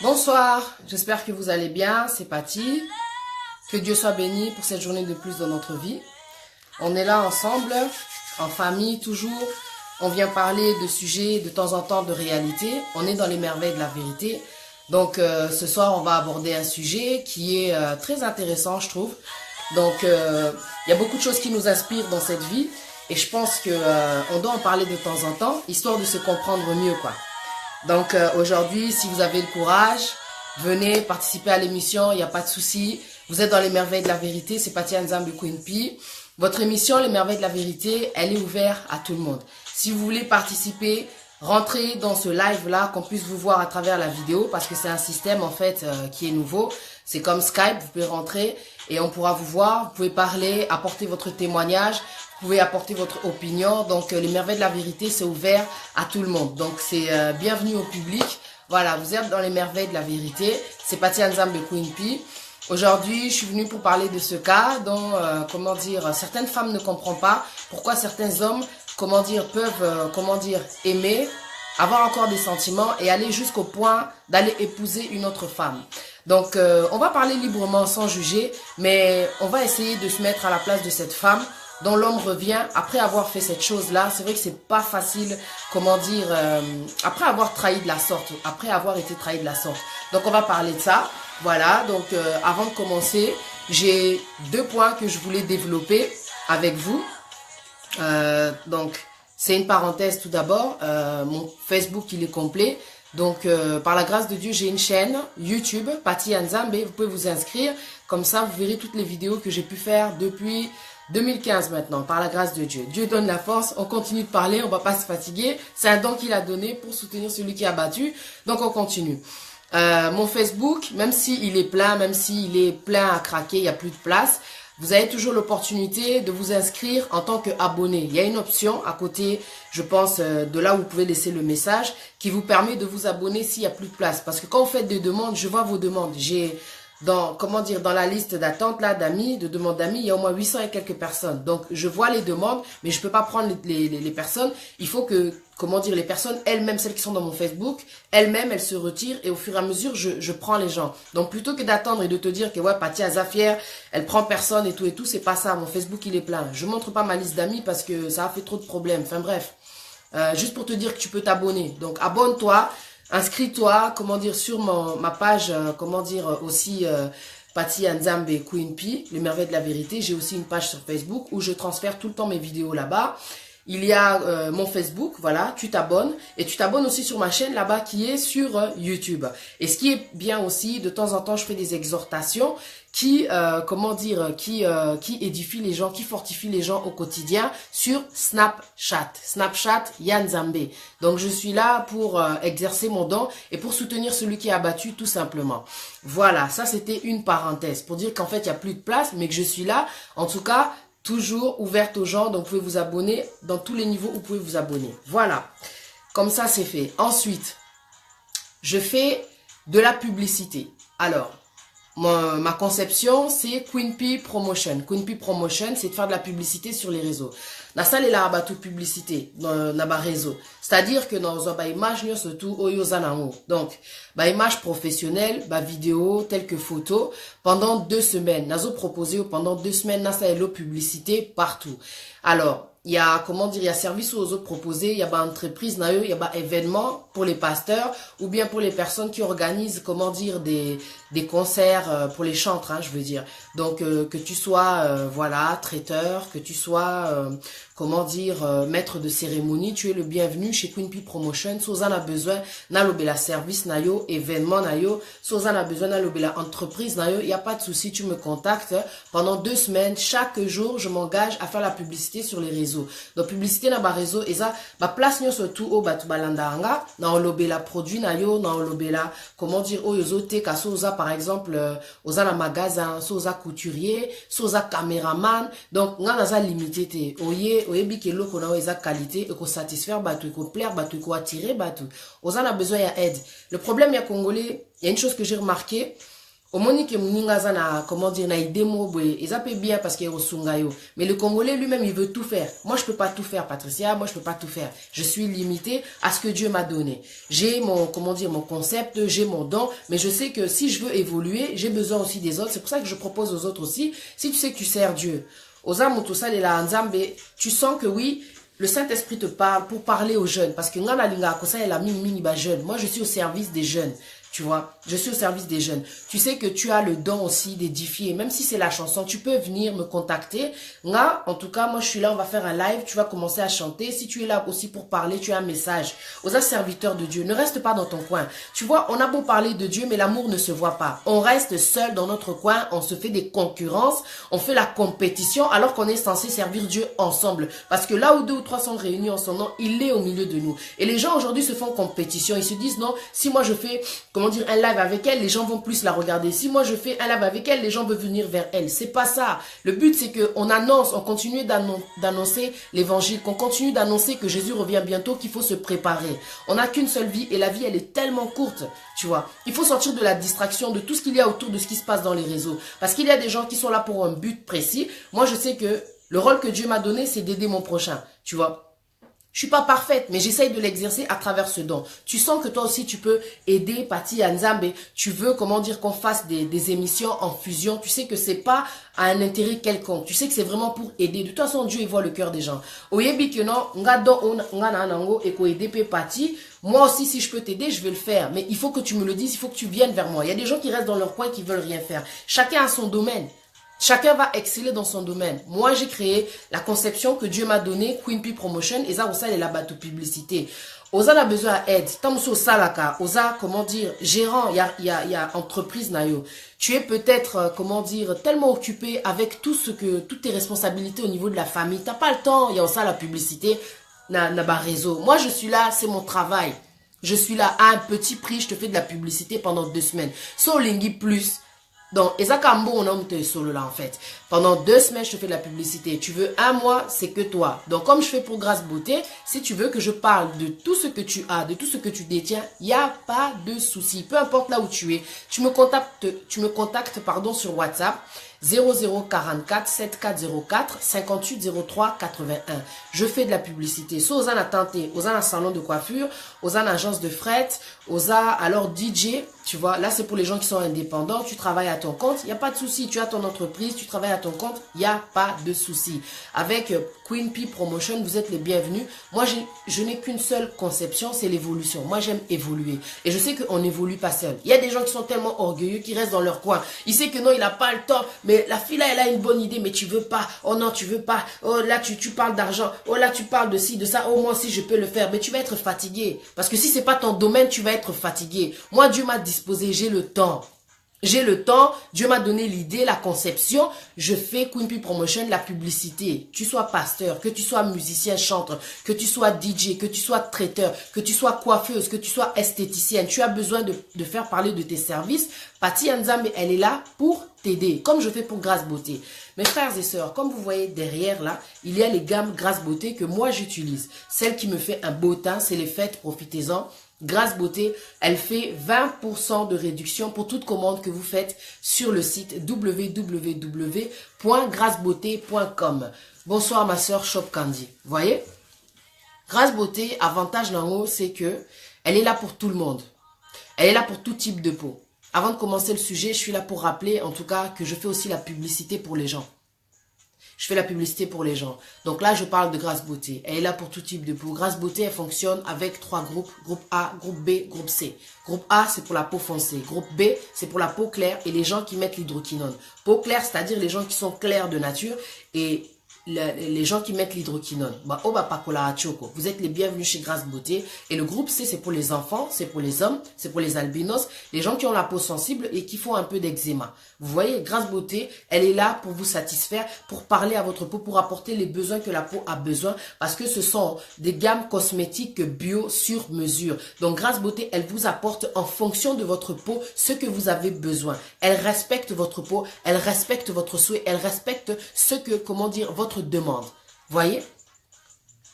Bonsoir, j'espère que vous allez bien, c'est Patty. Que Dieu soit béni pour cette journée de plus dans notre vie. On est là ensemble, en famille toujours. On vient parler de sujets de temps en temps de réalité. On est dans les merveilles de la vérité. Donc ce soir, on va aborder un sujet qui est très intéressant, je trouve. Donc il y a beaucoup de choses qui nous inspirent dans cette vie. Et je pense que on doit en parler de temps en temps, histoire de se comprendre mieux, quoi. Donc aujourd'hui, si vous avez le courage, venez participer à l'émission, il n'y a pas de souci. Vous êtes dans les merveilles de la vérité, c'est Patty Nzambe Queen. Votre émission, les merveilles de la vérité, elle est ouverte à tout le monde. Si vous voulez participer, rentrez dans ce live-là, qu'on puisse vous voir à travers la vidéo, parce que c'est un système en fait qui est nouveau. C'est comme Skype, vous pouvez rentrer et on pourra vous voir, vous pouvez parler, apporter votre témoignage. Vous pouvez apporter votre opinion. Donc, les merveilles de la vérité, c'est ouvert à tout le monde. Donc, c'est bienvenue au public. Voilà, vous êtes dans les merveilles de la vérité. C'est Patty Nzambe Queen P. Aujourd'hui, je suis venue pour parler de ce cas dont, comment dire, certaines femmes ne comprennent pas pourquoi certains hommes, comment dire, peuvent, aimer, avoir encore des sentiments et aller jusqu'au point d'aller épouser une autre femme. Donc, on va parler librement sans juger, mais on va essayer de se mettre à la place de cette femme dont l'homme revient après avoir fait cette chose-là. C'est vrai que c'est pas facile, comment dire, après avoir trahi de la sorte, après avoir été trahi de la sorte. Donc on va parler de ça. Voilà, donc avant de commencer, j'ai 2 points que je voulais développer avec vous. Donc c'est une parenthèse tout d'abord. Mon Facebook il est complet. Donc par la grâce de Dieu, j'ai une chaîne YouTube, Patty Nzambe. Vous pouvez vous inscrire. Comme ça, vous verrez toutes les vidéos que j'ai pu faire depuis 2015 maintenant, par la grâce de Dieu. Dieu donne la force, on continue de parler, on va pas se fatiguer. C'est un don qu'il a donné pour soutenir celui qui a battu. Donc on continue. Mon Facebook, même s'il est plein, même s'il est plein à craquer, il n'y a plus de place, vous avez toujours l'opportunité de vous inscrire en tant qu'abonné. Il y a une option à côté, je pense, de là où vous pouvez laisser le message, qui vous permet de vous abonner s'il n'y a plus de place. Parce que quand vous faites des demandes, je vois vos demandes. J'ai dans la liste d'attente là d'amis, de demandes d'amis, il y a au moins 800 et quelques personnes. Donc je vois les demandes, mais je peux pas prendre les personnes. Il faut que, les personnes elles-mêmes, celles qui sont dans mon Facebook, elles-mêmes, elles se retirent et au fur et à mesure, je prends les gens. Donc plutôt que d'attendre et de te dire que ouais, Patty Azafière, elle prend personne et tout, c'est pas ça. Mon Facebook il est plein. Je montre pas ma liste d'amis parce que ça a fait trop de problèmes. Enfin bref, juste pour te dire que tu peux t'abonner. Donc abonne-toi. Inscris-toi, sur ma page, aussi Patty Nzambe Queen P, les merveilles de la vérité. J'ai aussi une page sur Facebook où je transfère tout le temps mes vidéos là-bas. Il y a mon Facebook, voilà, tu t'abonnes et tu t'abonnes aussi sur ma chaîne là-bas qui est sur YouTube. Et ce qui est bien aussi, de temps en temps, je fais des exhortations qui édifient les gens, qui fortifient les gens au quotidien sur Snapchat. Snapchat Yanzambe. Donc je suis là pour exercer mon don et pour soutenir celui qui a battu tout simplement. Voilà, ça c'était une parenthèse pour dire qu'en fait il n'y a plus de place, mais que je suis là, en tout cas, toujours ouverte aux gens. Donc vous pouvez vous abonner dans tous les niveaux où vous pouvez vous abonner. Voilà, comme ça c'est fait. Ensuite, je fais de la publicité. Alors, ma conception, c'est Queen P Promotion. Queen P Promotion, c'est de faire de la publicité sur les réseaux. Na salle là ba toute publicité dans na réseau. C'est-à-dire que dans un image surtout oyozanamo. Donc, image professionnelle, vidéo telle que photo pendant 2 semaines. Nazo proposé pendant 2 semaines na ça publicité partout. Alors, il y a il y a service aux autres proposés, il y a entreprise il y a événements pour les pasteurs ou bien pour les personnes qui organisent des concerts pour les chantres, je veux dire. Donc que tu sois traiteur, que tu sois maître de cérémonie, tu es le bienvenu chez Queen P Promotion. Sozan a besoin na lobela service na yo, événement na yo, Sozan a besoin na lobela entreprise na yo, il y a pas de souci, tu me contactes pendant 2 semaines, chaque jour je m'engage à faire la publicité sur les réseaux. Donc publicité na réseau et ça place nyo surtout au batu balandanga na lobela produit na yo, na lobela oyozo te ka soza par exemple oza na magasin, soza couturier, soza caméraman. Donc nga naza limité te oyebi ke loko na eza qualité et ko satisfaire batu et ko plaire batu et ko attirer batu. Oza na besoin ya aide. Le problème ya congolais, il y a une chose que j'ai remarqué, Omoni ke muninga zana, comment dire, na idemo boye, et ça peut bien parce qu'il est au Sungayo. Mais le Congolais lui-même, il veut tout faire. Moi, je peux pas tout faire, Patricia. Moi, je peux pas tout faire. Je suis limité à ce que Dieu m'a donné. J'ai mon, comment dire, mon concept, j'ai mon don, mais je sais que si je veux évoluer, j'ai besoin aussi des autres. C'est pour ça que je propose aux autres aussi. Si tu sais que tu sers Dieu, aux âmes, tout ça, les la nzambe, tu sens que oui, le Saint-Esprit te parle pour parler aux jeunes. Parce que ngana linga kosa la mini ba jeune. Moi, je suis au service des jeunes. Tu vois, je suis au service des jeunes. Tu sais que tu as le don aussi d'édifier. Même si c'est la chanson, tu peux venir me contacter. Nga, en tout cas, moi, je suis là, on va faire un live. Tu vas commencer à chanter. Si tu es là aussi pour parler, tu as un message. Aux serviteurs de Dieu, ne reste pas dans ton coin. Tu vois, on a beau parler de Dieu, mais l'amour ne se voit pas. On reste seul dans notre coin. On se fait des concurrences. On fait la compétition alors qu'on est censé servir Dieu ensemble. Parce que là où 2 ou 3 sont réunis en son nom, il est au milieu de nous. Et les gens aujourd'hui se font compétition. Ils se disent, non, si moi je fais... comment dire, un live avec elle, les gens vont plus la regarder. Si moi je fais un live avec elle, les gens veulent venir vers elle. C'est pas ça. Le but c'est qu'on annonce, on continue d'annoncer l'évangile, qu'on continue d'annoncer que Jésus revient bientôt, qu'il faut se préparer. On n'a qu'une seule vie et la vie elle est tellement courte, tu vois. Il faut sortir de la distraction, de tout ce qu'il y a autour de ce qui se passe dans les réseaux. Parce qu'il y a des gens qui sont là pour un but précis. Moi je sais que le rôle que Dieu m'a donné c'est d'aider mon prochain, tu vois. Je suis pas parfaite, mais j'essaye de l'exercer à travers ce don. Tu sens que toi aussi, tu peux aider Pati Nzambe. Tu veux, comment dire, qu'on fasse des émissions en fusion. Tu sais que c'est pas à un intérêt quelconque. Tu sais que c'est vraiment pour aider. De toute façon, Dieu, il voit le cœur des gens. Oyebi que non, Pati. Moi aussi, si je peux t'aider, je vais le faire. Mais il faut que tu me le dises, il faut que tu viennes vers moi. Il y a des gens qui restent dans leur coin, qui veulent rien faire. Chacun a son domaine. Chacun va exceller dans son domaine. Moi, j'ai créé la conception que Dieu m'a donnée, Queen P Promotion, et ça, on est là-bas de publicité. Oza a besoin d'aide. Tamuso Salaka, Oza, comment dire, gérant, il y a entreprise Nayo. Tu es peut-être, comment dire, tellement occupé avec toutes tes responsabilités au niveau de la famille. T'as pas le temps, il y a aussi la publicité, na réseau. Moi, je suis là, c'est mon travail. Je suis là à un petit prix, je te fais de la publicité pendant 2 semaines. So, Lingi plus. Donc, Ezakambo, on a solo là en fait. Pendant 2 semaines, je te fais de la publicité. Tu veux 1 mois, c'est que toi. Donc, comme je fais pour Grâce Beauté, si tu veux que je parle de tout ce que tu as, de tout ce que tu détiens, il n'y a pas de souci. Peu importe là où tu es, tu me contactes pardon, sur WhatsApp. 0044 7404 5803 81. Je fais de la publicité. So, aux tenté, aux un salon de coiffure, aux un agence de fret, aux alors DJ, tu vois, là c'est pour les gens qui sont indépendants, tu travailles à ton compte, il n'y a pas de souci, tu as ton entreprise, tu travailles à ton compte, il n'y a pas de souci. Avec Queen P Promotion, vous êtes les bienvenus. Moi, je n'ai qu'une seule conception, c'est l'évolution. Moi, j'aime évoluer. Et je sais qu'on n'évolue pas seul. Il y a des gens qui sont tellement orgueilleux, qui restent dans leur coin. Il sait que non, il n'a pas le temps, mais la fille là, elle a une bonne idée, mais tu veux pas. Oh non, tu veux pas. Oh là, tu parles d'argent. Oh là, tu parles de ci, de ça. Oh moi aussi, je peux le faire. Mais tu vas être fatigué. Parce que si c'est pas ton domaine, tu vas être fatigué. Moi, Dieu m'a disposé, j'ai le temps. J'ai le temps, Dieu m'a donné l'idée, la conception, je fais Queen P Promotion, la publicité. Tu sois pasteur, que tu sois musicien, chanteur, que tu sois DJ, que tu sois traiteur, que tu sois coiffeuse, que tu sois esthéticienne, tu as besoin de faire parler de tes services. Pati Nzambe, elle est là pour t'aider, comme je fais pour Grâce Beauté. Mes frères et sœurs, comme vous voyez derrière là, il y a les gammes Grâce Beauté que moi j'utilise. Celle qui me fait un beau teint, c'est les fêtes, profitez-en. Grâce Beauté, elle fait 20% de réduction pour toute commande que vous faites sur le site www.grâcebeauté.com. Bonsoir ma soeur Shop Candy. Vous voyez? Grâce Beauté, avantage là haut, c'est que elle est là pour tout le monde. Elle est là pour tout type de peau. Avant de commencer le sujet, je suis là pour rappeler en tout cas que je fais aussi la publicité pour les gens. Je fais la publicité pour les gens. Donc là, je parle de Grâce Beauté. Elle est là pour tout type de peau. Grâce Beauté, elle fonctionne avec 3 groupes. Groupe A, groupe B, groupe C. Groupe A, c'est pour la peau foncée. Groupe B, c'est pour la peau claire et les gens qui mettent l'hydroquinone. Peau claire, c'est-à-dire les gens qui sont clairs de nature et les gens qui mettent l'hydroquinone. Vous êtes les bienvenus chez Grâce Beauté. Et le groupe C, c'est pour les enfants, c'est pour les hommes, c'est pour les albinos, les gens qui ont la peau sensible et qui font un peu d'eczéma. Vous voyez, Grâce Beauté, elle est là pour vous satisfaire, pour parler à votre peau, pour apporter les besoins que la peau a besoin, parce que ce sont des gammes cosmétiques bio sur mesure. Donc Grâce Beauté, elle vous apporte en fonction de votre peau ce que vous avez besoin. Elle respecte votre peau, elle respecte votre souhait, elle respecte ce que, comment dire, votre demande. Voyez,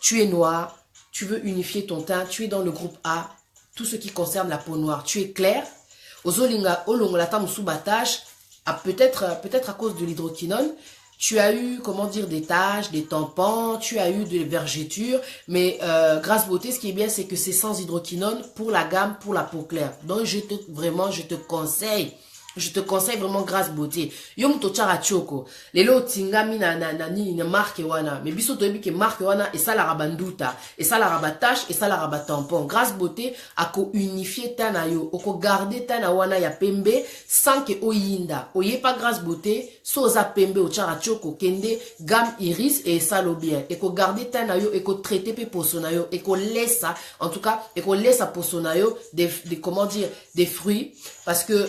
tu es noir, tu veux unifier ton teint, tu es dans le groupe A, tout ce qui concerne la peau noire, tu es clair. ozolinga olongola ta musu battage, peut-être à cause de l'hydroquinone, tu as eu, comment dire, des taches, des tampons, tu as eu des vergetures, mais Grâce Beauté, ce qui est bien, c'est que c'est sans hydroquinone pour la gamme, pour la peau claire. Donc, je te conseille vraiment Grâce Beauté. Yo muto chara choko. Lelo tingami na marque wana. Mais biso toyebi ke marque wana et ça la rabanduta, et ça la rabatache, et ça la rabattampon. Grâce Beauté ako unifier tana yo, oko garder tana wana ya pembe sans que oyinda. Oye pas Grâce Beauté, soza pembe o chara choko kende gamme iris et ça lo bien. Eko garder tana yo, eko traiter pe posona yo, eko laissa, en tout cas, eko laissa posona yo des comment dire, des fruits parce que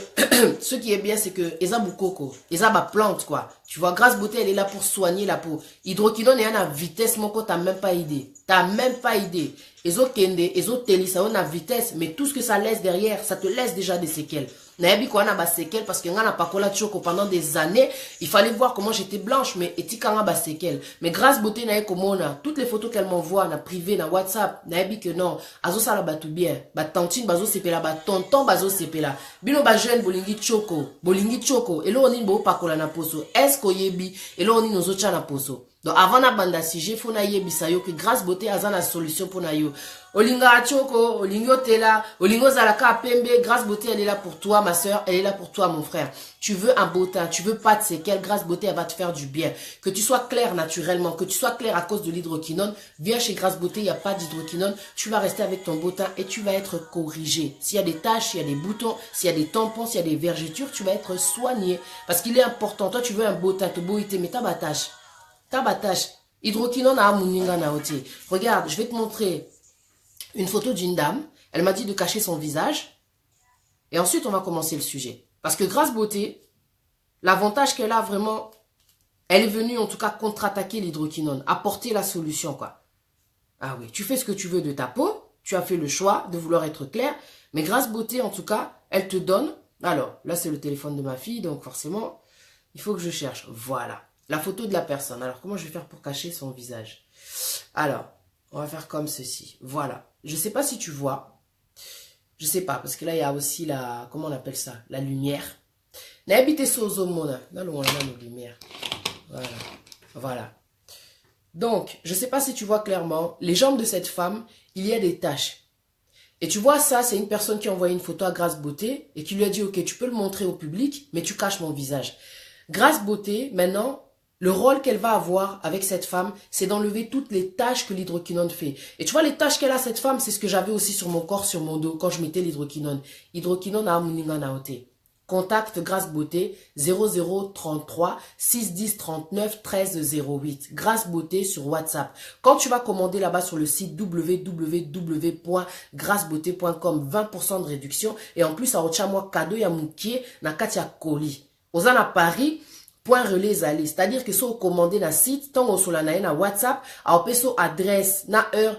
ce qui est bien, c'est que Eza Boukoko, Eza ba plante quoi. Tu vois, Grâce Beauté, elle est là pour soigner la peau. Hydroquinone est à vitesse, mon t'as même pas idée. T'as même pas idée. Ezo Kende, Ezo Teli, ça on a vitesse, mais tout ce que ça laisse derrière, ça te laisse déjà des séquelles. Naebi quoi, on a ba séquelles parce que on a pas cola choco pendant des années. Il fallait voir comment j'étais blanche, mais etika on a ba séquelles. Mais Grâce Beauté, nae comme on a toutes les photos qu'elle m'envoie, na privé, na WhatsApp, naebi que non. Azo ça la ba tout bien. Ba tantine, bazo sepela, ba tonton, bazo sepela. Bino ba jeune, bolingi choco. Et là on y bo pas cola na poso. Est-ce qu'on yebi? Et là on y nos autres na poso. Donc avant na banda sujet, faut na yebi sa yo que Grâce Beauté a la solution pour na yo. Olinga achoko, olingo tela, olingo zalaka pembe, Grâce Beauté elle est là pour toi ma soeur, elle est là pour toi mon frère. Tu veux un beau teint, tu veux pas de séquelles, Grâce Beauté elle va te faire du bien. Que tu sois clair naturellement, que tu sois clair à cause de l'hydroquinone, viens chez Grâce Beauté, il n'y a pas d'hydroquinone, tu vas rester avec ton beau teint et tu vas être corrigé. S'il y a des taches, s'il y a des boutons, s'il y a des tampons, s'il y a des vergetures, tu vas être soigné. Parce qu'il est important, toi tu veux un beau teint, te beau mais ta batache. Hydroquinone à Amuninga Naoté. Regarde, je vais te montrer une photo d'une dame. Elle m'a dit de cacher son visage. Et ensuite, on va commencer le sujet. Parce que Grâce Beauté, l'avantage qu'elle a vraiment, elle est venue en tout cas contre-attaquer l'hydroquinone, apporter la solution quoi. Ah oui, tu fais ce que tu veux de ta peau, tu as fait le choix de vouloir être clair, mais Grâce Beauté en tout cas, elle te donne. Alors, là c'est le téléphone de ma fille, donc forcément, il faut que je cherche. Voilà. La photo de la personne. Alors, comment je vais faire pour cacher son visage? Alors, on va faire comme ceci. Voilà. Je ne sais pas si tu vois. Je ne sais pas, parce que là, il y a aussi la... Comment on appelle ça? La lumière. N'habitez Sozomona. Là, on a la lumière. Voilà. Voilà. Donc, je ne sais pas si tu vois clairement. Les jambes de cette femme, il y a des taches. Et tu vois ça, c'est une personne qui a envoyé une photo à Grâce Beauté et qui lui a dit, ok, tu peux le montrer au public, mais tu caches mon visage. Grâce Beauté, maintenant... Le rôle qu'elle va avoir avec cette femme, c'est d'enlever toutes les taches que l'hydroquinone fait. Et tu vois, les taches qu'elle a, cette femme, c'est ce que j'avais aussi sur mon corps, sur mon dos, quand je mettais l'hydroquinone. Hydroquinone à Amuninga Naoté. Contacte Grâce Beauté 0033 610 39 13 08. Grâce Beauté sur WhatsApp. Quand tu vas commander là-bas sur le site www.grâcebeauté.com, 20% de réduction. Et en plus, à Ocha-moi, cadeau ya moukier na katia colis. Aux à Paris, point relais ali, c'est-à-dire que si vous commandez na site, tant que vous avez na WhatsApp, à peso adresse, na heure,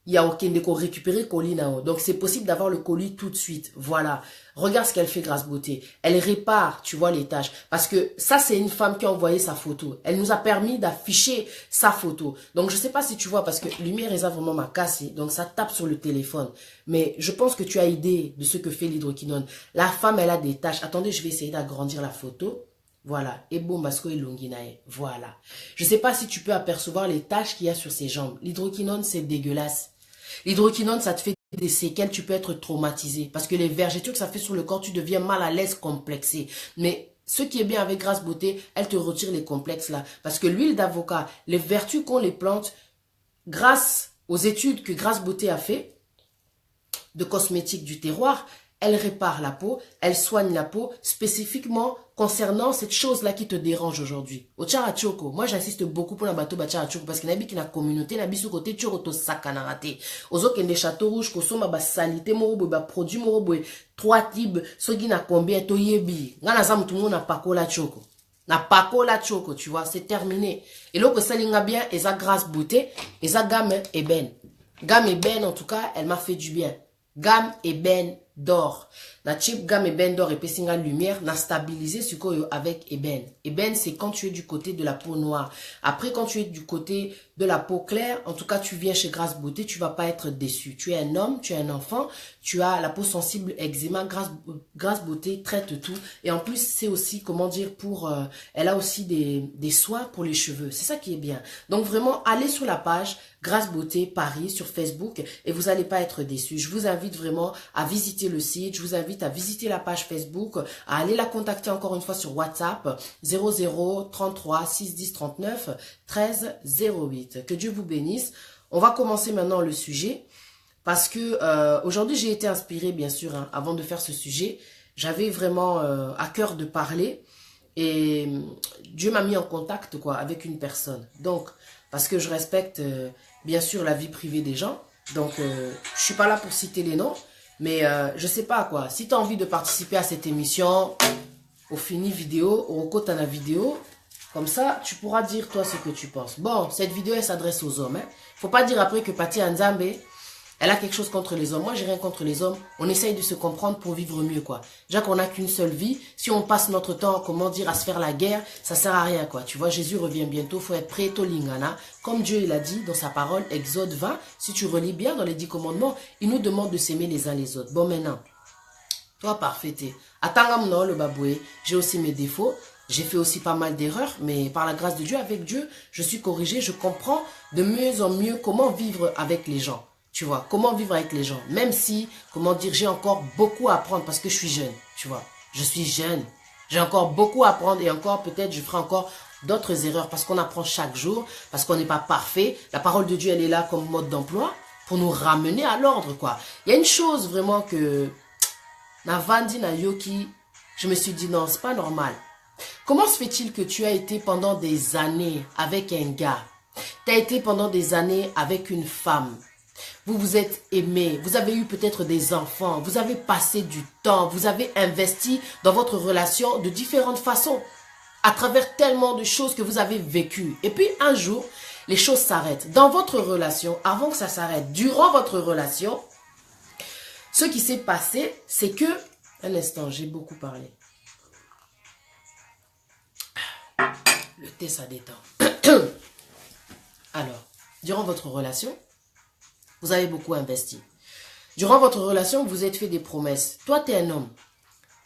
il y a aucun de récupérer colis nao. Donc c'est possible d'avoir le colis tout de suite. Voilà. Regarde ce qu'elle fait Grâce Beauté. Elle répare, tu vois, les tâches. Parce que ça, c'est une femme qui a envoyé sa photo. Elle nous a permis d'afficher sa photo. Donc je sais pas si tu vois, parce que lumière est vraiment m'a cassé. Donc ça tape sur le téléphone. Mais je pense que tu as idée de ce que fait l'hydroquinone. La femme, elle a des tâches. Attendez, je vais essayer d'agrandir la photo. Voilà. Et bon, Basco et Longinae. Voilà. Je ne sais pas si tu peux apercevoir les taches qu'il y a sur ses jambes. L'hydroquinone, c'est dégueulasse. L'hydroquinone, ça te fait des séquelles, tu peux être traumatisé. Parce que les vergetures que ça fait sur le corps, tu deviens mal à l'aise, complexé. Mais ce qui est bien avec Grâce Beauté, elle te retire les complexes là. Parce que l'huile d'avocat, les vertus qu'ont les plantes, grâce aux études que Grâce Beauté a fait, de cosmétiques du terroir, elle répare la peau, elle soigne la peau, spécifiquement concernant cette chose-là qui te dérange aujourd'hui. Au Tcharachoko, moi j'insiste beaucoup pour la bateau Tcharachoko parce qu'il y a une communauté, il y a une côté Tchoroto Sakanarate. Aux autres, des châteaux rouges, qui sont ma salité, morobo, produit morobo, 3 tibes, ce qui n'a combien, to yebi. N'a tout le monde n'a pas la choko. N'a pas la choko, tu vois, c'est terminé. Et là, que ça l'inga bien, et ça Grâce Beauté, et ça gamme ébène. Gamme ébène, en tout cas, elle m'a fait du bien. Gamme ébène. d'or. Na chip gamme ébène d'or et pessinga lumière, na stabilisé ce qu'on avec ébène. Ébène, c'est quand tu es du côté de la peau noire. Après, quand tu es du côté de la peau claire, en tout cas, tu viens chez Grâce Beauté, tu vas pas être déçu. Tu es un homme, tu es un enfant, tu as la peau sensible, eczéma, Grâce Beauté traite tout. Et en plus, c'est aussi, comment dire, elle a aussi des soins pour les cheveux. C'est ça qui est bien. Donc vraiment, allez sur la page Grâce Beauté Paris sur Facebook et vous n'allez pas être déçus. Je vous invite vraiment à visiter le site, je vous invite à visiter la page Facebook, à aller la contacter encore une fois sur WhatsApp 00 33 610 39 13 08. Que Dieu vous bénisse. On va commencer maintenant le sujet parce que aujourd'hui j'ai été inspirée bien sûr avant de faire ce sujet. J'avais vraiment à cœur de parler et Dieu m'a mis en contact avec une personne. Donc parce que je respecte bien sûr la vie privée des gens. Donc je suis pas là pour citer les noms. Mais je sais pas quoi. Si tu as envie de participer à cette émission, au fini vidéo, au côté de la vidéo, comme ça, tu pourras dire toi ce que tu penses. Bon, cette vidéo, elle s'adresse aux hommes. Faut pas dire après que Pati Nzambe, elle a quelque chose contre les hommes. Moi, j'ai rien contre les hommes. On essaye de se comprendre pour vivre mieux, quoi. Déjà qu'on n'a qu'une seule vie. Si on passe notre temps, comment dire, à se faire la guerre, ça sert à rien, quoi. Tu vois, Jésus revient bientôt. Faut être prêt, Tolingana. Comme Dieu, il a dit dans sa parole, Exode 20. Si tu relis bien dans les 10 commandements, il nous demande de s'aimer les uns les autres. Bon, maintenant, toi, parfaité. Attends, le baboué. J'ai aussi mes défauts. J'ai fait aussi pas mal d'erreurs, mais par la grâce de Dieu, avec Dieu, je suis corrigé. Je comprends de mieux en mieux comment vivre avec les gens. Tu vois, comment vivre avec les gens. Même si, comment dire, j'ai encore beaucoup à apprendre parce que je suis jeune. Tu vois, je suis jeune. J'ai encore beaucoup à apprendre et encore, peut-être, je ferai encore d'autres erreurs parce qu'on apprend chaque jour, parce qu'on n'est pas parfait. La parole de Dieu, elle est là comme mode d'emploi pour nous ramener à l'ordre, quoi. Il y a une chose vraiment que, na Vandi, na Yoki, je me suis dit, non, c'est pas normal. Comment se fait-il que tu as été pendant des années avec un gars? Tu as été pendant des années avec une femme. Vous vous êtes aimés, vous avez eu peut-être des enfants, vous avez passé du temps, vous avez investi dans votre relation de différentes façons, à travers tellement de choses que vous avez vécues. Et puis un jour, les choses s'arrêtent. Dans votre relation, avant que ça s'arrête, durant votre relation, ce qui s'est passé, c'est que... Un instant, j'ai beaucoup parlé. Le thé, ça détend. Alors, durant votre relation, vous avez beaucoup investi. Durant votre relation, vous êtes fait des promesses. Toi, tu es un homme.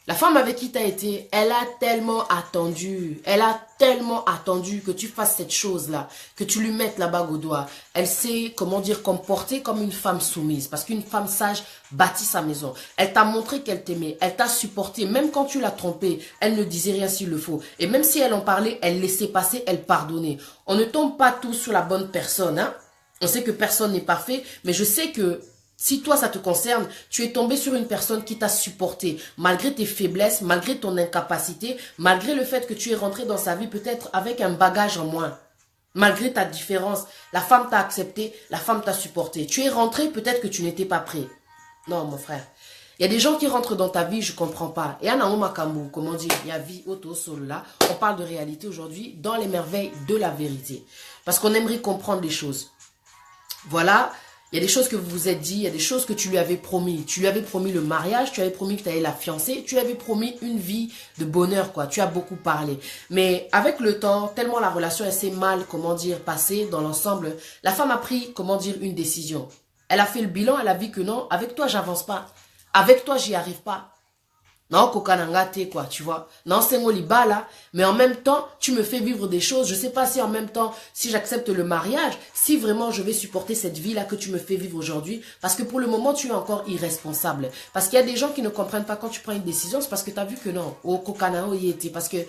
La femme avec qui tu as été, elle a tellement attendu. Elle a tellement attendu que tu fasses cette chose-là, que tu lui mettes la bague au doigt. Elle s'est, comment dire, comportée comme une femme soumise. Parce qu'une femme sage bâtit sa maison. Elle t'a montré qu'elle t'aimait. Elle t'a supporté. Même quand tu l'as trompée, elle ne disait rien s'il le faut. Et même si elle en parlait, elle laissait passer, elle pardonnait. On ne tombe pas tous sur la bonne personne, hein. On sait que personne n'est parfait, mais je sais que si toi, ça te concerne, tu es tombé sur une personne qui t'a supporté, malgré tes faiblesses, malgré ton incapacité, malgré le fait que tu es rentré dans sa vie peut-être avec un bagage en moins. Malgré ta différence, la femme t'a accepté, la femme t'a supporté. Tu es rentré, peut-être que tu n'étais pas prêt. Non, mon frère. Il y a des gens qui rentrent dans ta vie, je ne comprends pas. Et comment dire, il y a vie auto solo là. On parle de réalité aujourd'hui dans les merveilles de la vérité. Parce qu'on aimerait comprendre les choses. Voilà, il y a des choses que vous vous êtes dit, il y a des choses que tu lui avais promis. Tu lui avais promis le mariage, tu avais promis que tu allais la fiancer, tu lui avais promis une vie de bonheur, quoi. Tu as beaucoup parlé. Mais avec le temps, tellement la relation, elle s'est mal, comment dire, passée dans l'ensemble, la femme a pris, comment dire, une décision. Elle a fait le bilan, elle a vu que non, avec toi, j'avance pas. Avec toi, j'y arrive pas. Non, kokanangate, quoi, tu vois. Non, c'est mon libala, mais en même temps, tu me fais vivre des choses. Je sais pas si en même temps, si j'accepte le mariage, si vraiment je vais supporter cette vie-là que tu me fais vivre aujourd'hui. Parce que pour le moment, tu es encore irresponsable. Parce qu'il y a des gens qui ne comprennent pas quand tu prends une décision, c'est parce que tu as vu que non. Au kokanao y était. Parce que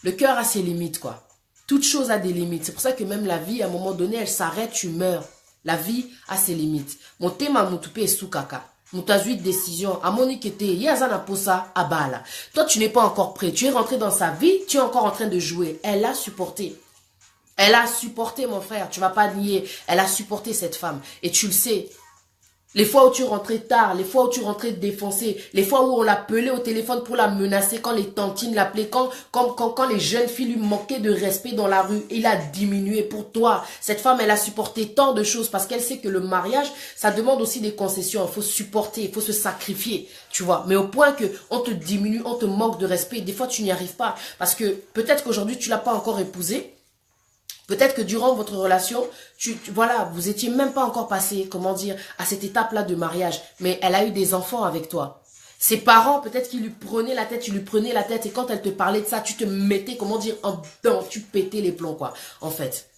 le cœur a ses limites, quoi. Toute chose a des limites. C'est pour ça que même la vie, à un moment donné, elle s'arrête, tu meurs. La vie a ses limites. Mon thème moutoupe est soukaka. Moutazu décision, à Moniquete, Yazana Posa, Abala. Toi, tu n'es pas encore prêt. Tu es rentré dans sa vie, tu es encore en train de jouer. Elle a supporté. Elle a supporté, mon frère. Tu vas pas nier. Elle a supporté cette femme. Et tu le sais. Les fois où tu rentrais tard, les fois où tu rentrais défoncé, les fois où on l'appelait au téléphone pour la menacer, quand les tantines l'appelaient, quand les jeunes filles lui manquaient de respect dans la rue, il a diminué pour toi. Cette femme, elle a supporté tant de choses parce qu'elle sait que le mariage, ça demande aussi des concessions. Il faut supporter, il faut se sacrifier, tu vois. Mais au point que on te diminue, on te manque de respect, des fois tu n'y arrives pas. Parce que peut-être qu'aujourd'hui, tu l'as pas encore épousée. Peut-être que durant votre relation, voilà, vous étiez même pas encore passé, comment dire, à cette étape-là de mariage. Mais elle a eu des enfants avec toi. Ses parents, peut-être qu'ils lui prenaient la tête, tu lui prenais la tête. Et quand elle te parlait de ça, tu te mettais, comment dire, en dedans. Tu pétais les plombs, quoi, en fait.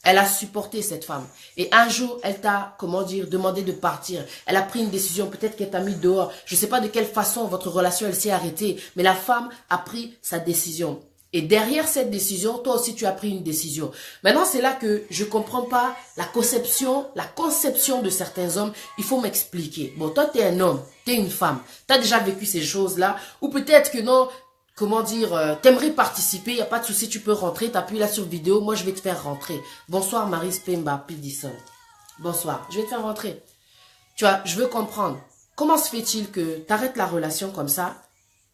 Elle a supporté cette femme. Et un jour, elle t'a, comment dire, demandé de partir. Elle a pris une décision, peut-être qu'elle t'a mis dehors. Je ne sais pas de quelle façon votre relation, elle s'est arrêtée. Mais la femme a pris sa décision. Et derrière cette décision, toi aussi tu as pris une décision. Maintenant, c'est là que je ne comprends pas la conception de certains hommes. Il faut m'expliquer. Bon, toi, tu es un homme, tu es une femme. Tu as déjà vécu ces choses-là. Ou peut-être que non, comment dire, t'aimerais participer, il n'y a pas de souci, tu peux rentrer. Tu appuies là sur vidéo, moi je vais te faire rentrer. Bonsoir Marie Spemba, Pidison. Bonsoir, je vais te faire rentrer. Tu vois, je veux comprendre. Comment se fait-il que tu arrêtes la relation comme ça?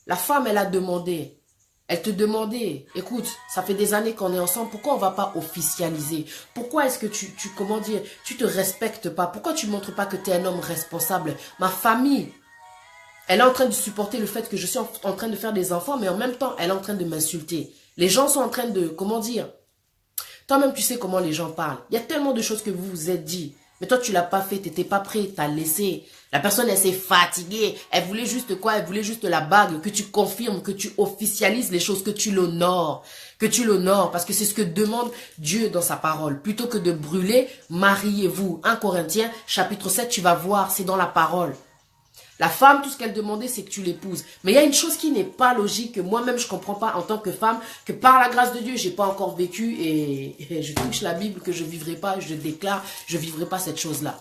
La femme, elle a demandé. Elle te demandait, écoute, ça fait des années qu'on est ensemble, pourquoi on ne va pas officialiser? Pourquoi est-ce que comment dire, tu te respectes pas? Pourquoi tu ne montres pas que tu es un homme responsable? Ma famille, elle est en train de supporter le fait que je suis en train de faire des enfants, mais en même temps, elle est en train de m'insulter. Les gens sont en train de, comment dire, toi-même tu sais comment les gens parlent. Il y a tellement de choses que vous vous êtes dit. Mais toi, tu l'as pas fait, tu n'étais pas prêt, tu as laissé. La personne, elle s'est fatiguée. Elle voulait juste quoi? Elle voulait juste la bague, que tu confirmes, que tu officialises les choses, que tu l'honores. Que tu l'honores, parce que c'est ce que demande Dieu dans sa parole. Plutôt que de brûler, mariez-vous. 1 Corinthiens, chapitre 7, tu vas voir, c'est dans la parole. La femme, tout ce qu'elle demandait, c'est que tu l'épouses. Mais il y a une chose qui n'est pas logique, que moi-même, je ne comprends pas en tant que femme, que par la grâce de Dieu, je n'ai pas encore vécu et je touche la Bible que je ne vivrai pas, je déclare, je ne vivrai pas cette chose-là.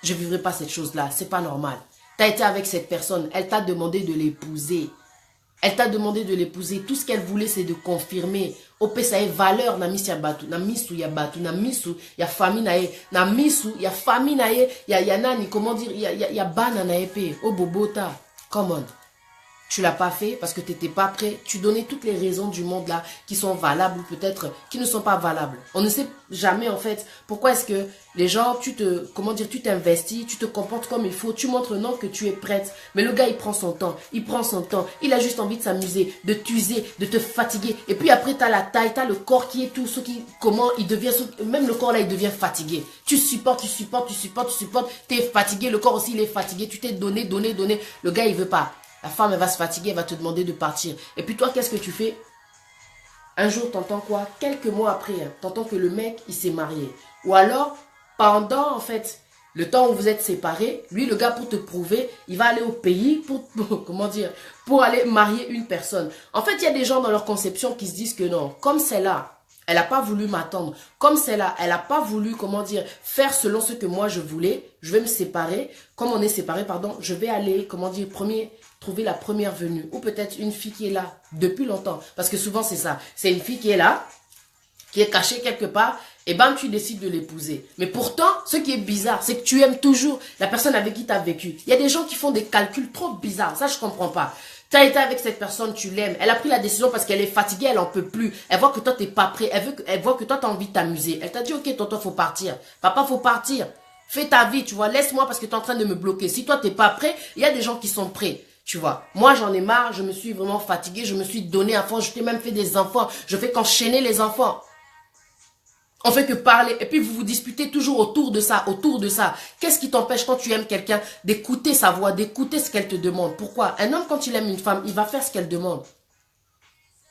Je ne vivrai pas cette chose-là, c'est pas normal. Tu as été avec cette personne, elle t'a demandé de l'épouser. Elle t'a demandé de l'épouser. Tout ce qu'elle voulait, c'est de confirmer. Ope ça est valeur na misi ya batu, na misu ya batu, na misu ya famille nae, na misu ya famille nae, ya nani, comment dire, ya bana na epe, oh bobota, come on. Tu l'as pas fait parce que tu n'étais pas prêt. Tu donnais toutes les raisons du monde là qui sont valables ou peut-être qui ne sont pas valables. On ne sait jamais en fait pourquoi est-ce que les gens, comment dire, tu t'investis, tu te comportes comme il faut, tu montres non que tu es prête. Mais le gars, il prend son temps, il a juste envie de s'amuser, de t'user, de te fatiguer. Et puis après, tu as la taille, tu as le corps qui est tout, comment il devient, même le corps là, il devient fatigué. Tu supportes, tu es fatigué, le corps aussi, il est fatigué, tu t'es donné. Le gars, il veut pas. La femme, elle va se fatiguer, elle va te demander de partir. Et puis toi, qu'est-ce que tu fais? Un jour, t'entends quoi? Quelques mois après, hein, t'entends que le mec, il s'est marié. Ou alors, pendant, en fait, le temps où vous êtes séparés, lui, le gars, pour te prouver, il va aller au pays comment dire, pour aller marier une personne. En fait, il y a des gens dans leur conception qui se disent que non, comme celle-là, elle n'a pas voulu m'attendre. Comme celle-là, elle n'a pas voulu, comment dire, faire selon ce que moi je voulais. Je vais me séparer. Comme on est séparés, pardon, je vais aller, comment dire, trouver la première venue. Ou peut-être une fille qui est là depuis longtemps. Parce que souvent, c'est ça. C'est une fille qui est là, qui est cachée quelque part. Et bam, tu décides de l'épouser. Mais pourtant, ce qui est bizarre, c'est que tu aimes toujours la personne avec qui tu as vécu. Il y a des gens qui font des calculs trop bizarres. Ça, je ne comprends pas. Tu as été avec cette personne, tu l'aimes. Elle a pris la décision parce qu'elle est fatiguée, elle n'en peut plus. Elle voit que toi, tu n'es pas prêt. Elle voit que toi, tu as envie de t'amuser. Elle t'a dit, ok, tonton, faut partir. Papa, faut partir. Fais ta vie, tu vois. Laisse-moi parce que tu es en train de me bloquer. Si toi, tu n'es pas prêt, il y a des gens qui sont prêts. Tu vois. Moi, j'en ai marre. Je me suis vraiment fatiguée. Je me suis donné à fond. Je t'ai même fait des enfants. Je fais qu'enchaîner les enfants. On fait que parler. Et puis, vous vous disputez toujours autour de ça, Qu'est-ce qui t'empêche quand tu aimes quelqu'un d'écouter sa voix, d'écouter ce qu'elle te demande? Pourquoi? Un homme, quand il aime une femme, il va faire ce qu'elle demande.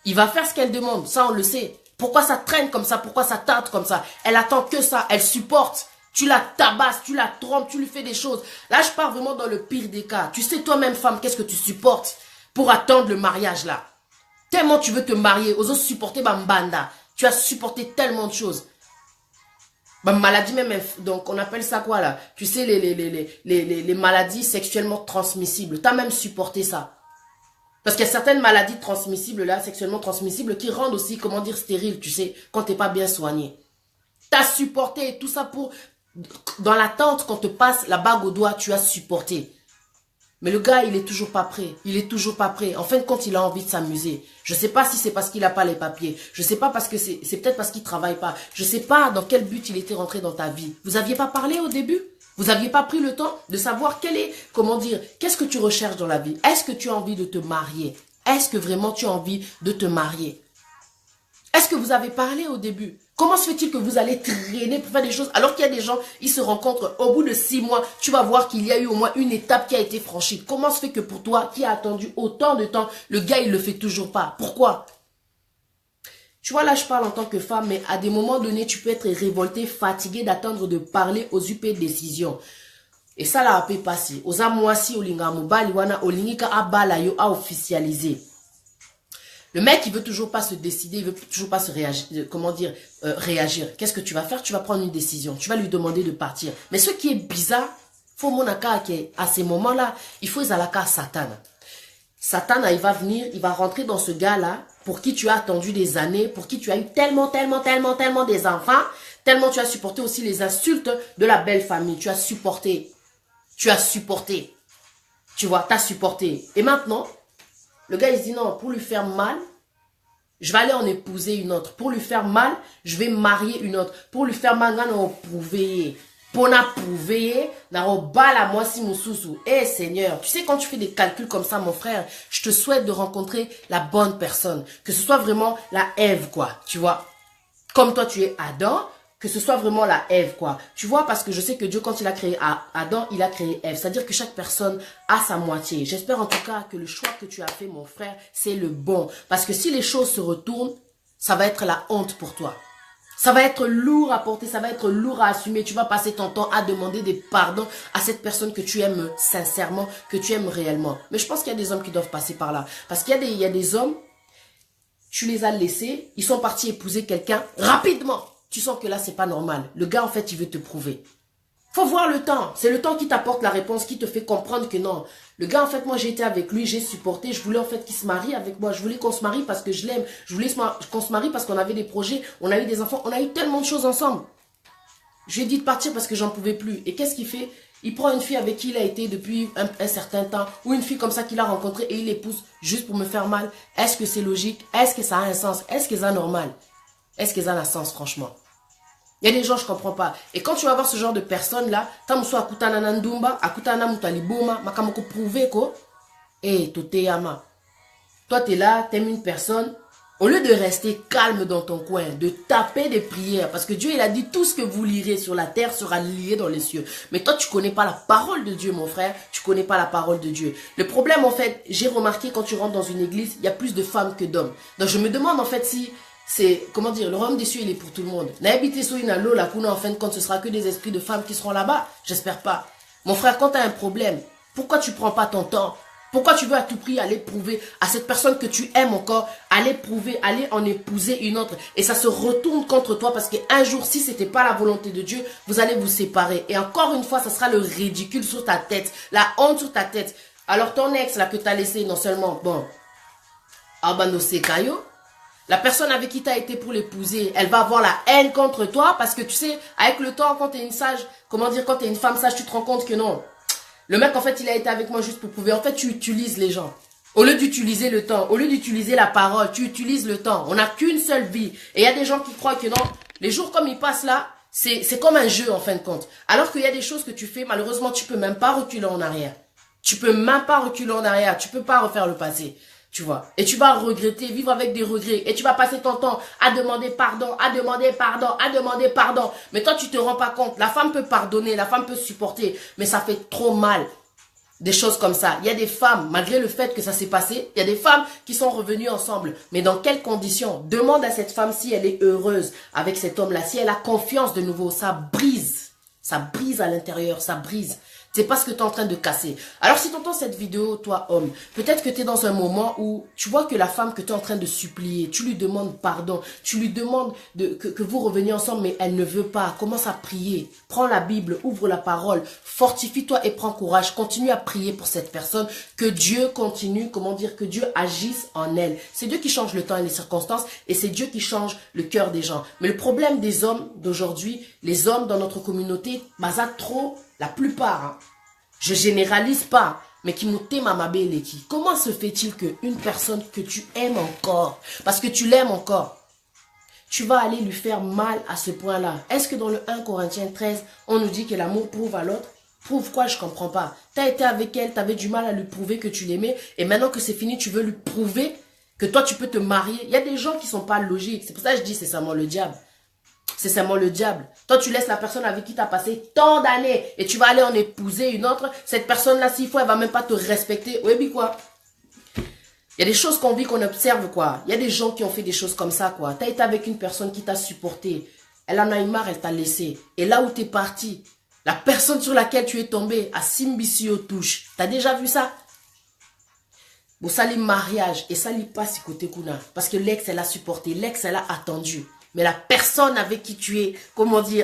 Il va faire ce qu'elle demande. Ça, on le sait. Pourquoi ça traîne comme ça? Pourquoi ça tarde comme ça? Elle attend que ça. Elle supporte. Tu la tabasses, tu la trompes, tu lui fais des choses. Là, je pars vraiment dans le pire des cas. Tu sais, toi-même, femme, qu'est-ce que tu supportes pour attendre le mariage, là? Tellement tu veux te marier, oses supporter Bambanda. Tu as supporté tellement de choses. Maladie même, donc on appelle ça quoi là? Tu sais, les maladies sexuellement transmissibles. Tu as même supporté ça. Parce qu'il y a certaines maladies transmissibles là, sexuellement transmissibles, qui rendent aussi, comment dire, stérile, tu sais, quand tu n'es pas bien soigné. Tu as supporté tout ça pour Dans l'attente, qu'on te passe la bague au doigt, tu as supporté. Mais le gars, il est toujours pas prêt. Il est toujours pas prêt. En fin de compte, il a envie de s'amuser. Je sais pas si c'est parce qu'il a pas les papiers. Je sais pas parce que c'est peut-être parce qu'il travaille pas. Je sais pas dans quel but il était rentré dans ta vie. Vous aviez pas parlé au début? Vous aviez pas pris le temps de savoir qu'est-ce que tu recherches dans la vie? Est-ce que tu as envie de te marier? Est-ce que vraiment tu as envie de te marier? Est-ce que vous avez parlé au début? Comment se fait-il que vous allez traîner pour faire des choses alors qu'il y a des gens, ils se rencontrent au bout de 6 mois, tu vas voir qu'il y a eu au moins une étape qui a été franchie. Comment se fait que pour toi, qui a attendu autant de temps, le gars, il le fait toujours pas? Pourquoi? Tu vois, là, je parle en tant que femme, mais à des moments donnés, tu peux être révolté, fatigué d'attendre de parler aux UP décisions. Et ça, là, peut passer. Aux amoisi, au linga mobali, wana, au lingika abala yo a officialisé. Le mec, il veut toujours pas se décider, il veut toujours pas se réagir, réagir. Qu'est-ce que tu vas faire? Tu vas prendre une décision. Tu vas lui demander de partir. Mais ce qui est bizarre, faut monaka à ces moments-là, il faut Zalaka Satan. Satan, il va venir, il va rentrer dans ce gars-là, pour qui tu as attendu des années, pour qui tu as eu tellement des enfants, tellement tu as supporté aussi les insultes de la belle famille. Tu as supporté. Tu as supporté. Tu vois, tu as supporté. Et maintenant, le gars, il se dit non, pour lui faire mal, je vais aller en épouser une autre. Pour lui faire mal, je vais marier une autre. Pour lui faire mal, on va prouver. Pour na prouver, na robala moi si mususu. Eh Seigneur, tu sais quand tu fais des calculs comme ça, mon frère, je te souhaite de rencontrer la bonne personne. Que ce soit vraiment la Ève, quoi. Tu vois, comme toi tu es Adam, que ce soit vraiment la Ève, quoi. Tu vois, parce que je sais que Dieu, quand il a créé Adam, il a créé Ève. C'est-à-dire que chaque personne a sa moitié. J'espère en tout cas que le choix que tu as fait, mon frère, c'est le bon. Parce que si les choses se retournent, ça va être la honte pour toi. Ça va être lourd à porter, ça va être lourd à assumer. Tu vas passer ton temps à demander des pardons à cette personne que tu aimes sincèrement, que tu aimes réellement. Mais je pense qu'il y a des hommes qui doivent passer par là. Parce qu'il y a des hommes, tu les as laissés, ils sont partis épouser quelqu'un rapidement. Tu sens que là, c'est pas normal. Le gars, en fait, il veut te prouver. Faut voir le temps. C'est le temps qui t'apporte la réponse, qui te fait comprendre que non. Le gars, en fait, moi, j'ai été avec lui, j'ai supporté. Je voulais, en fait, qu'il se marie avec moi. Je voulais qu'on se marie parce que je l'aime. Je voulais qu'on se marie parce qu'on avait des projets. On a eu des enfants. On a eu tellement de choses ensemble. Je lui ai dit de partir parce que j'en pouvais plus. Et qu'est-ce qu'il fait? Il prend une fille avec qui il a été depuis un certain temps. Ou une fille comme ça qu'il a rencontrée et il l'épouse juste pour me faire mal. Est-ce que c'est logique? Est-ce que ça a un sens? Est-ce que ça a normal? Est-ce que ça a un sens, franchement? Il y a des gens, je ne comprends pas. Et quand tu vas voir ce genre de personnes-là, tu akutana nandumba, akutana mutaliboma, makamoko prouver ko, toteyama. Toi, tu es là, tu aimes une personne, au lieu de rester calme dans ton coin, de taper des prières, parce que Dieu, il a dit tout ce que vous lirez sur la terre sera lié dans les cieux. Mais toi, tu ne connais pas la parole de Dieu, mon frère, tu ne connais pas la parole de Dieu. Le problème, en fait, j'ai remarqué quand tu rentres dans une église, il y a plus de femmes que d'hommes. Donc, je me demande, en fait, si... c'est, comment dire, le royaume des cieux, il est pour tout le monde. En fin de compte, ce sera que des esprits de femmes qui seront là-bas. J'espère pas. Mon frère, quand tu as un problème, pourquoi tu prends pas ton temps? Pourquoi tu veux à tout prix aller prouver à cette personne que tu aimes encore, aller prouver, aller en épouser une autre? Et ça se retourne contre toi parce qu'un jour, si c'était pas la volonté de Dieu, vous allez vous séparer. Et encore une fois, ça sera le ridicule sur ta tête, la honte sur ta tête. Alors ton ex, là, que tu as laissé, non seulement, bon, Abano Sekayo, la personne avec qui tu as été pour l'épouser, elle va avoir la haine contre toi parce que tu sais, avec le temps, quand tu es une sage, comment dire, quand tu es une femme sage, tu te rends compte que non. Le mec, en fait, il a été avec moi juste pour prouver. En fait, tu utilises les gens. Au lieu d'utiliser le temps, au lieu d'utiliser la parole, tu utilises le temps. On n'a qu'une seule vie. Et il y a des gens qui croient que non, les jours comme ils passent là, c'est comme un jeu en fin de compte. Alors qu'il y a des choses que tu fais, malheureusement, tu peux même pas reculer en arrière. Tu peux même pas reculer en arrière. Tu peux pas refaire le passé. Tu vois, et tu vas regretter, vivre avec des regrets, et tu vas passer ton temps à demander pardon, à demander pardon, à demander pardon. Mais toi, tu te rends pas compte. La femme peut pardonner, la femme peut supporter, mais ça fait trop mal. Des choses comme ça. Il y a des femmes, malgré le fait que ça s'est passé, il y a des femmes qui sont revenues ensemble. Mais dans quelles conditions? Demande à cette femme si elle est heureuse avec cet homme-là, si elle a confiance de nouveau. Ça brise à l'intérieur, ça brise. C'est pas ce que tu es en train de casser. Alors si tu entends cette vidéo, toi homme, peut-être que tu es dans un moment où tu vois que la femme que tu es en train de supplier, tu lui demandes pardon, tu lui demandes que vous reveniez ensemble, mais elle ne veut pas. Commence à prier. Prends la Bible, ouvre la parole, fortifie-toi et prends courage. Continue à prier pour cette personne, que Dieu continue, que Dieu agisse en elle. C'est Dieu qui change le temps et les circonstances et c'est Dieu qui change le cœur des gens. Mais le problème des hommes d'aujourd'hui, les hommes dans notre communauté, trop, la plupart, hein, je généralise pas, mais qui nous t'aiment à ma belle qui. Comment se fait-il qu'une personne que tu aimes encore, parce que tu l'aimes encore, tu vas aller lui faire mal à ce point-là? Est-ce que dans le 1 Corinthiens 13, on nous dit que l'amour prouve à l'autre? Prouve quoi? Je comprends pas. Tu as été avec elle, tu avais du mal à lui prouver que tu l'aimais, et maintenant que c'est fini, tu veux lui prouver que toi, tu peux te marier. Il y a des gens qui sont pas logiques. C'est pour ça que je dis c'est seulement le diable. C'est seulement le diable. Toi, tu laisses la personne avec qui tu as passé tant d'années et tu vas aller en épouser une autre. Cette personne-là, s'il faut, elle va même pas te respecter. Oui, mais quoi? Il y a des choses qu'on vit, qu'on observe, quoi. Il y a des gens qui ont fait des choses comme ça, quoi. Tu as été avec une personne qui t'a supporté. Elle en a eu marre, elle t'a laissé. Et là où tu es parti, la personne sur laquelle tu es tombé a Simbisi aux touches. Tu as déjà vu ça? Bon, ça, les mariages. Et ça, il passe côté Kuna. Parce que l'ex, elle a supporté. L'ex, elle a attendu. Mais la personne avec qui tu es,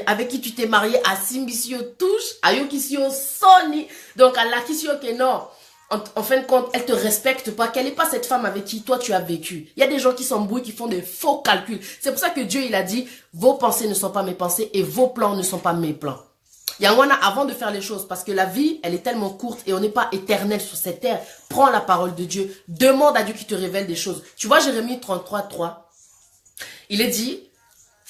avec qui tu t'es marié à Simbisio touche, à Yokisio Sony. Donc, à la Kisio que non. En fin de compte, elle te respecte pas. Quelle n'est pas cette femme avec qui toi tu as vécu? Il y a des gens qui s'embrouillent, qui font des faux calculs. C'est pour ça que Dieu, il a dit, vos pensées ne sont pas mes pensées et vos plans ne sont pas mes plans. Yangwana, avant de faire les choses, parce que la vie, elle est tellement courte et on n'est pas éternel sur cette terre. Prends la parole de Dieu. Demande à Dieu qui te révèle des choses. Tu vois, Jérémie 33, 3. Il est dit,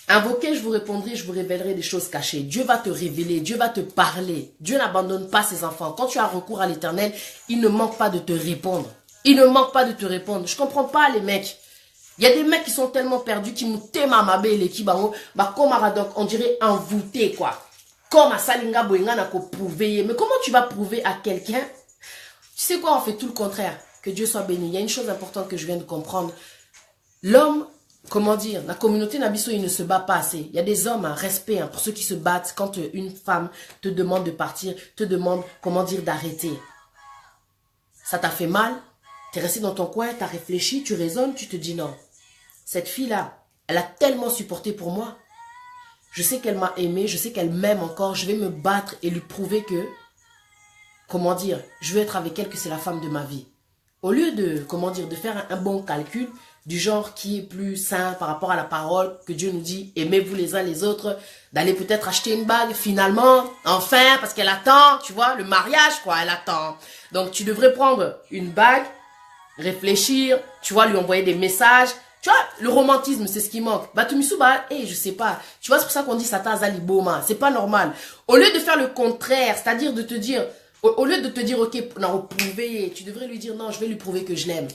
invoquez, je vous répondrai, je vous révélerai des choses cachées. Dieu va te révéler, Dieu va te parler. Dieu n'abandonne pas ses enfants. Quand tu as recours à l'Éternel, il ne manque pas de te répondre. Il ne manque pas de te répondre. Je comprends pas les mecs. Il y a des mecs qui sont tellement perdus, qui nous t'aiment à ma belle et qui comme on dirait envoûté quoi. Comme à Salinga Boenga n'a qu'au prouver. Mais comment tu vas prouver à quelqu'un? Tu sais quoi, on fait tout le contraire. Que Dieu soit béni. Il y a une chose importante que je viens de comprendre. L'homme, la communauté Nabiso, il ne se bat pas assez. Il y a des hommes, respect pour ceux qui se battent quand une femme te demande de partir, te demande, d'arrêter. Ça t'a fait mal, tu es resté dans ton coin, tu as réfléchi, tu raisonnes, tu te dis non. Cette fille-là, elle a tellement supporté pour moi. Je sais qu'elle m'a aimé, je sais qu'elle m'aime encore, je vais me battre et lui prouver que, je veux être avec elle, que c'est la femme de ma vie. Au lieu de, de faire un bon calcul, du genre qui est plus sain par rapport à la parole que Dieu nous dit, aimez-vous les uns les autres, d'aller peut-être acheter une bague, finalement, enfin, parce qu'elle attend, tu vois, le mariage, quoi, elle attend. Donc, tu devrais prendre une bague, réfléchir, tu vois, lui envoyer des messages, tu vois, le romantisme, c'est ce qui manque. Je sais pas, tu vois, c'est pour ça qu'on dit Satan Zaliboma, c'est pas normal. Au lieu de faire le contraire, c'est-à-dire de te dire, au lieu de te dire, ok, non, prouver, tu devrais lui dire, non, je vais lui prouver que je l'aime.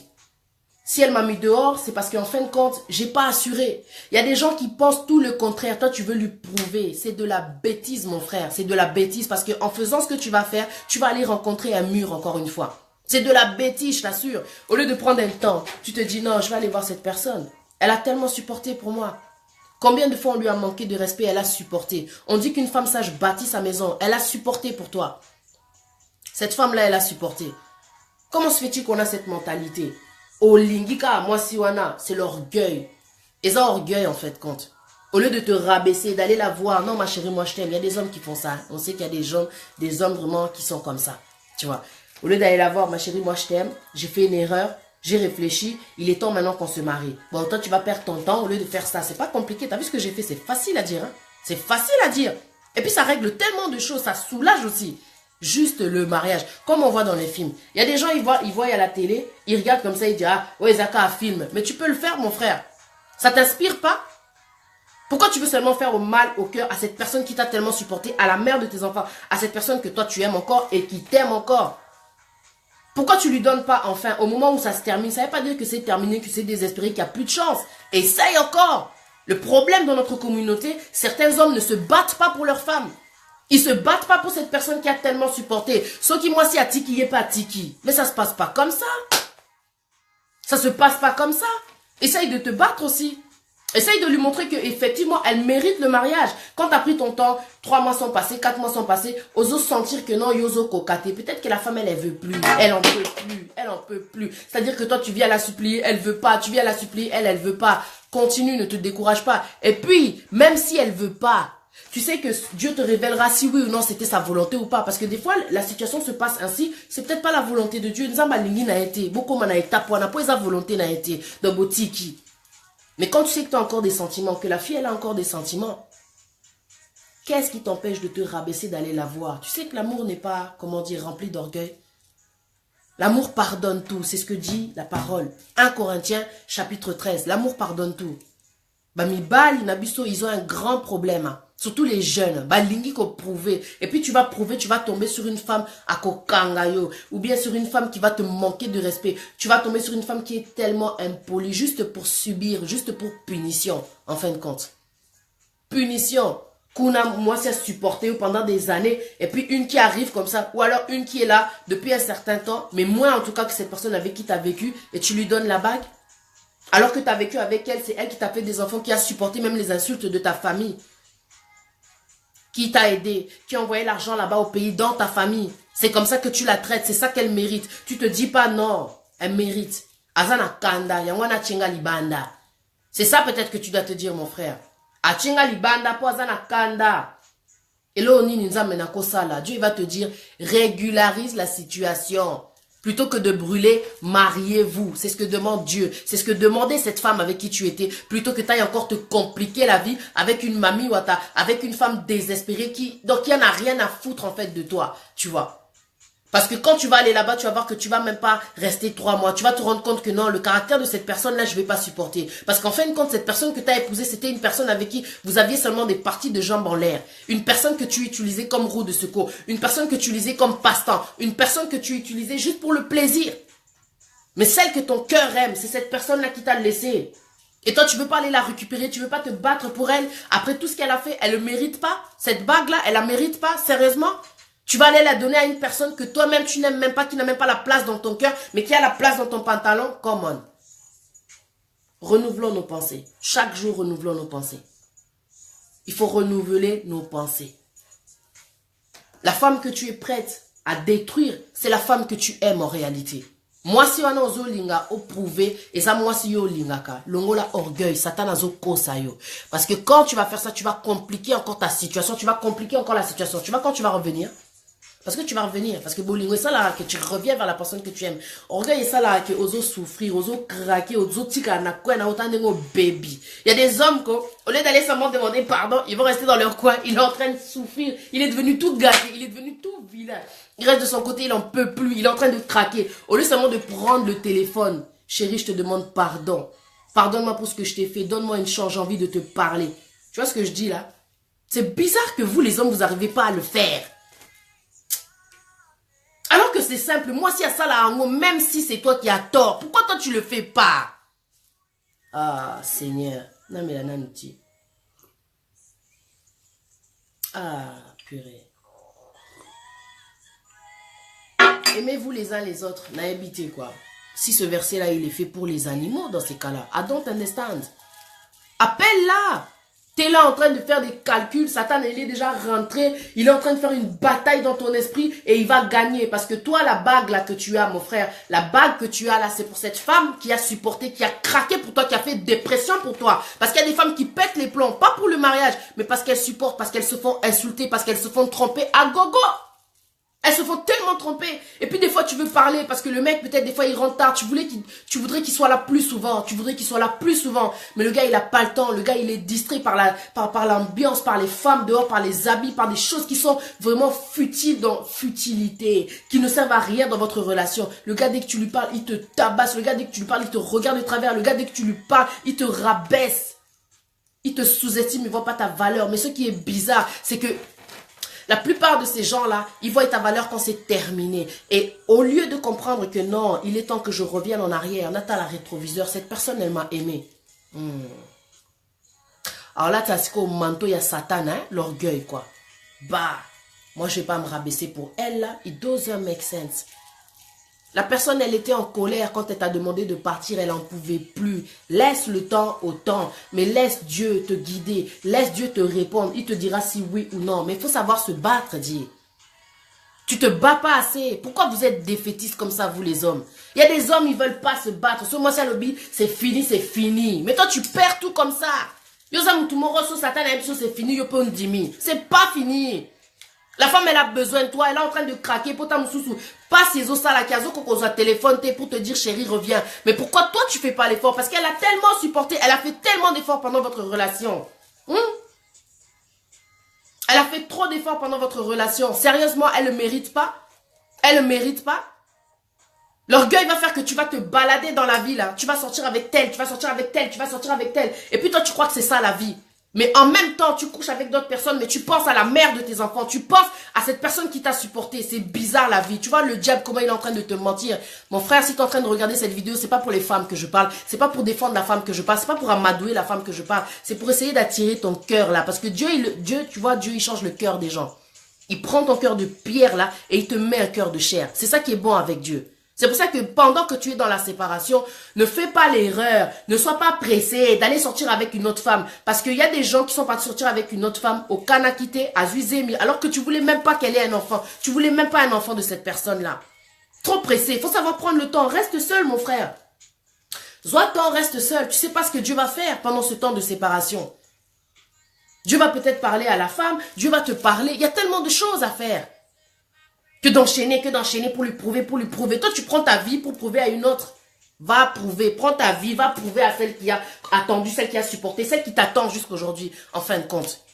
Si elle m'a mis dehors, c'est parce qu'en fin de compte, j'ai pas assuré. Il y a des gens qui pensent tout le contraire. Toi, tu veux lui prouver. C'est de la bêtise, mon frère. C'est de la bêtise parce qu'en faisant ce que tu vas faire, tu vas aller rencontrer un mur encore une fois. C'est de la bêtise, je t'assure. Au lieu de prendre un temps, tu te dis non, je vais aller voir cette personne. Elle a tellement supporté pour moi. Combien de fois on lui a manqué de respect, elle a supporté. On dit qu'une femme sage bâtit sa maison. Elle a supporté pour toi. Cette femme-là, elle a supporté. Comment se fait-il qu'on a cette mentalité? Au Lingika, moi Siwana, c'est l'orgueil. Et ça, orgueil en fait compte. Au lieu de te rabaisser, d'aller la voir, non ma chérie, moi je t'aime. Il y a des hommes qui font ça. On sait qu'il y a des hommes vraiment qui sont comme ça. Tu vois. Au lieu d'aller la voir, ma chérie, moi je t'aime. J'ai fait une erreur, j'ai réfléchi. Il est temps maintenant qu'on se marie. Bon, toi tu vas perdre ton temps au lieu de faire ça. C'est pas compliqué. T'as vu ce que j'ai fait? C'est facile à dire. Hein? C'est facile à dire. Et puis ça règle tellement de choses. Ça soulage aussi. Juste le mariage, comme on voit dans les films. Il y a des gens, ils voient à la télé, ils regardent comme ça, ils disent, ah, ouais, Zaka a film. Mais tu peux le faire, mon frère. Ça t'inspire pas? Pourquoi tu veux seulement faire au mal au cœur à cette personne qui t'a tellement supporté, à la mère de tes enfants, à cette personne que toi tu aimes encore et qui t'aime encore? Pourquoi tu lui donnes pas, enfin, au moment où ça se termine? Ça ne veut pas dire que c'est terminé, que c'est désespéré, qu'il n'y a plus de chance. Essaye encore. Le problème dans notre communauté, certains hommes ne se battent pas pour leurs femmes. Ils se battent pas pour cette personne qui a tellement supporté. Ceux qui, moi, si à Tiki, il n'est pas Tiki. Mais ça se passe pas comme ça. Ça se passe pas comme ça. Essaye de te battre aussi. Essaye de lui montrer qu'effectivement, elle mérite le mariage. Quand tu as pris ton temps, 3 mois sont passés, 4 mois sont passés, ose sentir que non, yozo kokate. Peut-être que la femme, elle veut plus. Elle en peut plus. Elle en peut plus. C'est-à-dire que toi, tu viens la supplier, elle veut pas. Tu viens la supplier, elle veut pas. Continue, ne te décourage pas. Et puis, même si elle veut pas, tu sais que Dieu te révélera si oui ou non c'était sa volonté ou pas. Parce que des fois, la situation se passe ainsi. C'est peut-être pas la volonté de Dieu. Nzamba lingi na été. Beaucoup na étape. On n'a pas sa volonté na été. De botiki. Mais quand tu sais que tu as encore des sentiments, que la fille elle a encore des sentiments, qu'est-ce qui t'empêche de te rabaisser d'aller la voir? Tu sais que l'amour n'est pas, comment dire, rempli d'orgueil. L'amour pardonne tout, c'est ce que dit la parole. 1 Corinthiens chapitre 13, l'amour pardonne tout. Bamibali, Nabiso, ils ont un grand problème. Hein. Surtout les jeunes. Balingi ko prouver. Et puis tu vas prouver, tu vas tomber sur une femme à kokangayo. Ou bien sur une femme qui va te manquer de respect. Tu vas tomber sur une femme qui est tellement impolie. Juste pour subir, juste pour punition. En fin de compte. Punition. Kuna, moi, c'est supporté pendant des années. Et puis une qui arrive comme ça. Ou alors une qui est là depuis un certain temps. Mais moins en tout cas que cette personne avec qui tu as vécu. Et tu lui donnes la bague. Alors que tu as vécu avec elle, c'est elle qui t'a fait des enfants, qui a supporté même les insultes de ta famille. Qui t'a aidé, qui a envoyé l'argent là-bas au pays, dans ta famille. C'est comme ça que tu la traites, c'est ça qu'elle mérite. Tu te dis pas non, elle mérite. Azana kanda, yangwana chinga libanda. C'est ça peut-être que tu dois te dire, mon frère. A chinga libanda po azana kanda. Et là, Dieu va te dire, régularise la situation. Plutôt que de brûler, mariez-vous. C'est ce que demande Dieu. C'est ce que demandait cette femme avec qui tu étais. Plutôt que tu ailles encore te compliquer la vie avec une mamie ou avec une femme désespérée qui en a rien à foutre en fait de toi. Tu vois. Parce que quand tu vas aller là-bas, tu vas voir que tu vas même pas rester 3 mois. Tu vas te rendre compte que non, le caractère de cette personne-là, je vais pas supporter. Parce qu'en fin de compte, cette personne que tu as épousée, c'était une personne avec qui vous aviez seulement des parties de jambes en l'air. Une personne que tu utilisais comme roue de secours. Une personne que tu utilisais comme passe-temps. Une personne que tu utilisais juste pour le plaisir. Mais celle que ton cœur aime, c'est cette personne-là qui t'a laissé. Et toi, tu veux pas aller la récupérer, tu veux pas te battre pour elle. Après tout ce qu'elle a fait, elle le mérite pas. Cette bague-là, elle la mérite pas, sérieusement. Tu vas aller la donner à une personne que toi-même tu n'aimes même pas, qui n'a même pas la place dans ton cœur, mais qui a la place dans ton pantalon. Come on. Renouvelons nos pensées. Chaque jour, renouvelons nos pensées. Il faut renouveler nos pensées. La femme que tu es prête à détruire, c'est la femme que tu aimes en réalité. Moi, si on a ozo linga au prouvé, et ça, moi, si yo linga ka, longola orgueil, satan azo kosa yo. Parce que quand tu vas faire ça, tu vas compliquer encore ta situation, tu vas compliquer encore la situation. Tu vois quand tu vas revenir? Parce que tu vas revenir. Parce que bolingo est ça là, que tu reviens vers la personne que tu aimes. Orgueil est ça là, que ozo souffrir, ozo craquer, ozo tika na quoi, na autant de baby. Il y a des hommes qui, au lieu d'aller seulement demander pardon, ils vont rester dans leur coin. Il est en train de souffrir. Il est devenu tout gâté. Il est devenu tout vilain. Il reste de son côté, il en peut plus. Il est en train de craquer. Au lieu seulement de prendre le téléphone. Chérie, je te demande pardon. Pardonne-moi pour ce que je t'ai fait. Donne-moi une chance, j'ai envie de te parler. Tu vois ce que je dis là? C'est bizarre que vous, les hommes, vous n'arrivez pas à le faire. Alors que c'est simple, moi si y a ça là en haut, même si c'est toi qui as tort, pourquoi toi tu le fais pas? Ah Seigneur, non mais la nanouti. Ah purée. Aimez-vous les uns les autres, n'habitez quoi. Si ce verset là il est fait pour les animaux dans ces cas-là, I don't understand. Appelle-la. T'es là en train de faire des calculs, Satan il est déjà rentré, il est en train de faire une bataille dans ton esprit et il va gagner. Parce que toi, la bague là que tu as, mon frère, la bague que tu as là, c'est pour cette femme qui a supporté, qui a craqué pour toi, qui a fait dépression pour toi. Parce qu'il y a des femmes qui pètent les plombs, pas pour le mariage, mais parce qu'elles supportent, parce qu'elles se font insulter, parce qu'elles se font tromper à gogo. Elles se font tellement tromper. Et puis des fois tu veux parler parce que le mec peut-être des fois il rentre tard. Tu voudrais qu'il soit là plus souvent. Tu voudrais qu'il soit là plus souvent. Mais le gars il a pas le temps. Le gars il est distrait par l'ambiance, par les femmes dehors, par les habits, par des choses qui sont vraiment futiles dans futilité, qui ne servent à rien dans votre relation. Le gars dès que tu lui parles il te tabasse. Le gars dès que tu lui parles il te regarde de travers. Le gars dès que tu lui parles il te rabaisse. Il te sous-estime, il voit pas ta valeur. Mais ce qui est bizarre c'est que la plupart de ces gens-là, ils voient ta valeur quand c'est terminé. Et au lieu de comprendre que non, il est temps que je revienne en arrière, Nata la rétroviseur, cette personne, elle m'a aimé. Alors là, tu as ce manteau, il y a Satan, hein, l'orgueil, quoi. Bah, moi, je vais pas me rabaisser pour elle, là. It doesn't make sense. La personne, elle était en colère quand elle t'a demandé de partir, elle n'en pouvait plus. Laisse le temps au temps, mais laisse Dieu te guider, laisse Dieu te répondre. Il te dira si oui ou non, mais il faut savoir se battre, dis. Tu te bats pas assez. Pourquoi vous êtes défaitistes comme ça, vous les hommes? Il y a des hommes, ils veulent pas se battre. Ce mois, c'est fini, c'est fini. Mais toi, tu perds tout comme ça. C'est fini, c'est pas fini. La femme, elle a besoin de toi, elle est en train de craquer pour ta moussoussou. Passe les os à la case, qu'on a téléphone pour te dire chérie, reviens. Mais pourquoi toi, tu fais pas l'effort? Parce qu'elle a tellement supporté, elle a fait tellement d'efforts pendant votre relation. Elle a fait trop d'efforts pendant votre relation. Sérieusement, elle ne mérite pas? Elle ne mérite pas? L'orgueil va faire que tu vas te balader dans la vie, là. Tu vas sortir avec tel, tu vas sortir avec tel, tu vas sortir avec tel. Et puis toi, tu crois que c'est ça la vie. Mais en même temps, tu couches avec d'autres personnes, mais tu penses à la mère de tes enfants. Tu penses à cette personne qui t'a supporté. C'est bizarre la vie. Tu vois le diable, comment il est en train de te mentir. Mon frère, si tu es en train de regarder cette vidéo, c'est pas pour les femmes que je parle. C'est pas pour défendre la femme que je parle. C'est pas pour amadouer la femme que je parle. C'est pour essayer d'attirer ton cœur là. Parce que Dieu, tu vois, Dieu, il change le cœur des gens. Il prend ton cœur de pierre là et il te met un cœur de chair. C'est ça qui est bon avec Dieu. C'est pour ça que pendant que tu es dans la séparation, ne fais pas l'erreur, ne sois pas pressé d'aller sortir avec une autre femme. Parce qu'il y a des gens qui sont partis sortir avec une autre femme au Kanakité, à Zuizemi, alors que tu voulais même pas qu'elle ait un enfant. Tu voulais même pas un enfant de cette personne-là. Trop pressé, il faut savoir prendre le temps. Reste seul, mon frère. Zoatan, reste seul. Tu sais pas ce que Dieu va faire pendant ce temps de séparation. Dieu va peut-être parler à la femme, Dieu va te parler. Il y a tellement de choses à faire. Que d'enchaîner pour lui prouver, Toi, tu prends ta vie pour prouver à une autre. Va prouver, prends ta vie, va prouver à celle qui a attendu, celle qui a supporté, celle qui t'attend jusqu'aujourd'hui, en fin de compte.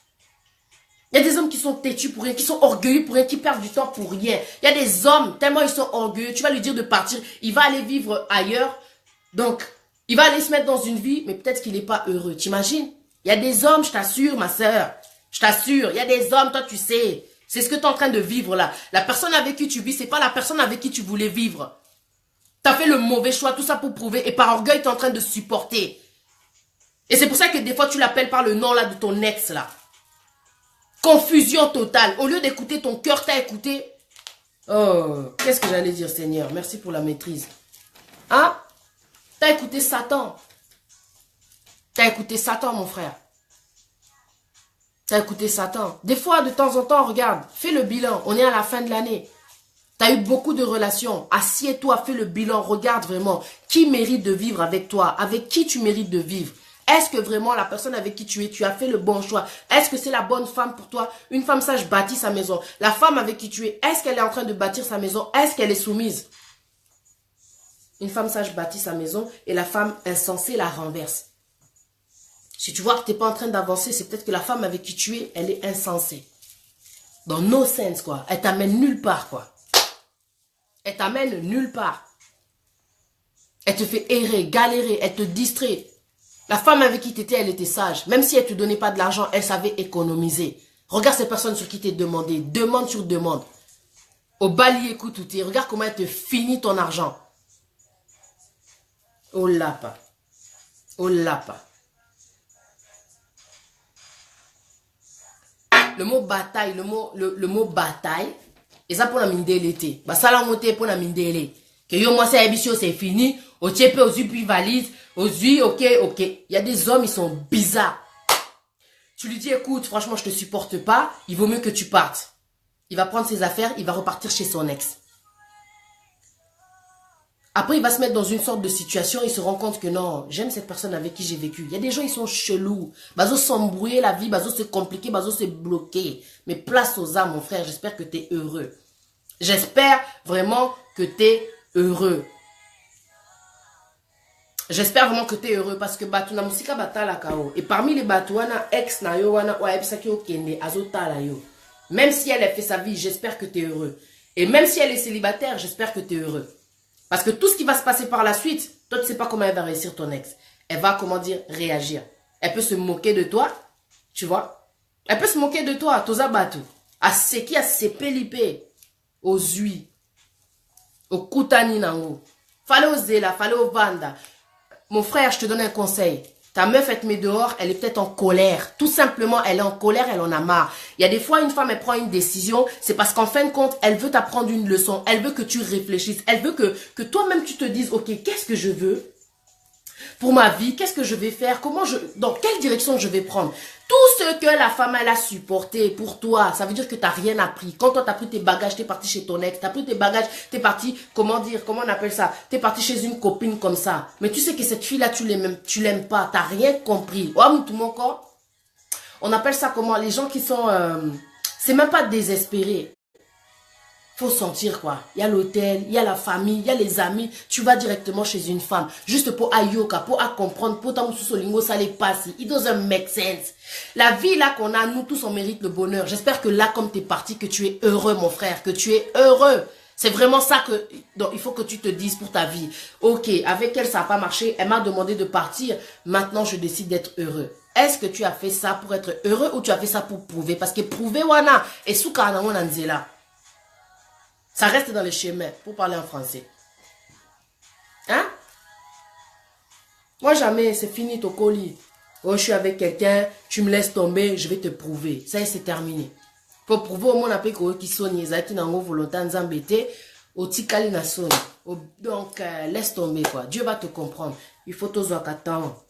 Il y a des hommes qui sont têtus pour rien, qui sont orgueilleux pour rien, qui perdent du temps pour rien. Il y a des hommes, tellement ils sont orgueilleux, tu vas lui dire de partir, il va aller vivre ailleurs. Donc, il va aller se mettre dans une vie, mais peut-être qu'il n'est pas heureux. T'imagines? Il y a des hommes, je t'assure, ma sœur. Je t'assure, il y a des hommes, toi tu sais. C'est ce que tu es en train de vivre là. La personne avec qui tu vis, c'est pas la personne avec qui tu voulais vivre. Tu as fait le mauvais choix, tout ça pour prouver. Et par orgueil, tu es en train de supporter. Et c'est pour ça que des fois, tu l'appelles par le nom là de ton ex là. Confusion totale. Au lieu d'écouter ton cœur, t'as écouté. Oh, qu'est-ce que j'allais dire, Seigneur? Merci pour la maîtrise. Hein? T'as écouté Satan. T'as écouté Satan, mon frère. T'as écouté Satan. Des fois, de temps en temps, regarde, fais le bilan. On est à la fin de l'année. T'as eu beaucoup de relations. Assieds-toi, fais le bilan. Regarde vraiment qui mérite de vivre avec toi. Avec qui tu mérites de vivre. Est-ce que vraiment la personne avec qui tu es, tu as fait le bon choix? Est-ce que c'est la bonne femme pour toi? Une femme sage bâtit sa maison. La femme avec qui tu es, est-ce qu'elle est en train de bâtir sa maison? Est-ce qu'elle est soumise? Une femme sage bâtit sa maison et la femme insensée la renverse. Si tu vois que tu n'es pas en train d'avancer, c'est peut-être que la femme avec qui tu es, elle est insensée. Dans no sense, quoi. Elle t'amène nulle part, quoi. Elle t'amène nulle part. Elle te fait errer, galérer, elle te distrait. La femme avec qui tu étais, elle était sage. Même si elle ne te donnait pas de l'argent, elle savait économiser. Regarde ces personnes sur qui tu es demandé. Demande sur demande. Au Bali, écoute, regarde comment elle te finit ton argent. Oh lapa. Oh lapa. Le mot bataille, le mot bataille, et ça pour la mindélé. Bah ça l'a monté pour la mindélé. Que yo moi c'est émission c'est fini, au tchépé aux yeux puis valise, aux yeux ok. Il y a des hommes ils sont bizarres. Tu lui dis écoute franchement je te supporte pas, il vaut mieux que tu partes. Il va prendre ses affaires, il va repartir chez son ex. Après, il va se mettre dans une sorte de situation, il se rend compte que non, j'aime cette personne avec qui j'ai vécu. Il y a des gens, ils sont chelous. Bazo s'embrouiller la vie, bazo se compliquer, bazo se bloquer. Mais place aux âmes, mon frère, j'espère que tu es heureux. J'espère vraiment que tu es heureux. J'espère vraiment que tu es heureux parce que batuna musika batala kao. Et parmi les batouana, ex na yo wana, wa ebisaki okende, azotala yo. Même si elle a fait sa vie, j'espère que tu es heureux. Et même si elle est célibataire, j'espère que tu es heureux. Parce que tout ce qui va se passer par la suite, toi, tu ne sais pas comment elle va réussir ton ex. Elle va, comment dire, réagir. Elle peut se moquer de toi, tu vois. Elle peut se moquer de toi, toza batu. A seki, a sepelipe. Aux huiles. Au kutani nango. Fallait oser là, fallait au vanda. Mon frère, je te donne un conseil. Ta meuf, elle te met dehors, elle est peut-être en colère. Tout simplement, elle est en colère, elle en a marre. Il y a des fois, une femme, elle prend une décision, c'est parce qu'en fin de compte, elle veut t'apprendre une leçon. Elle veut que tu réfléchisses. Elle veut que toi-même, tu te dises, ok, qu'est-ce que je veux pour ma vie? Qu'est-ce que je vais faire? Dans quelle direction je vais prendre? Tout ce que la femme, elle a supporté pour toi, ça veut dire que tu n'as rien appris. Quand toi, tu as pris tes bagages, tu es parti chez ton ex, tu as pris tes bagages, tu es parti, comment on appelle ça? Tu es parti chez une copine comme ça. Mais tu sais que cette fille-là, tu l'aimes pas, tu n'as rien compris. Oh, tout mon corps. On appelle ça comment? Les gens qui sont... c'est même pas désespéré. Faut sentir quoi. Il y a l'hôtel, il y a la famille, il y a les amis. Tu vas directement chez une femme. Juste pour ayoka, pour comprendre, pour t'amoussolingo, ça les passe. It doesn't make sense. La vie là qu'on a, nous tous, on mérite le bonheur. J'espère que là, comme tu es parti, que tu es heureux, mon frère, que tu es heureux. C'est vraiment ça que donc, il faut que tu te dises pour ta vie. Ok, avec elle, ça n'a pas marché. Elle m'a demandé de partir. Maintenant, je décide d'être heureux. Est-ce que tu as fait ça pour être heureux ou tu as fait ça pour prouver? Parce que prouver, wana, et soukana, on en dit là. Ça reste dans les chemins, pour parler en français. Hein? Moi, jamais, c'est fini ton colis. Oh, je suis avec quelqu'un, tu me laisses tomber, je vais te prouver. Ça y est, c'est terminé. Pour prouver au monde, après qui sonne, ils ont une volonté d'embêter, au tikali na sonne. Donc, laisse tomber, quoi. Dieu va te comprendre. Il faut tous attendre.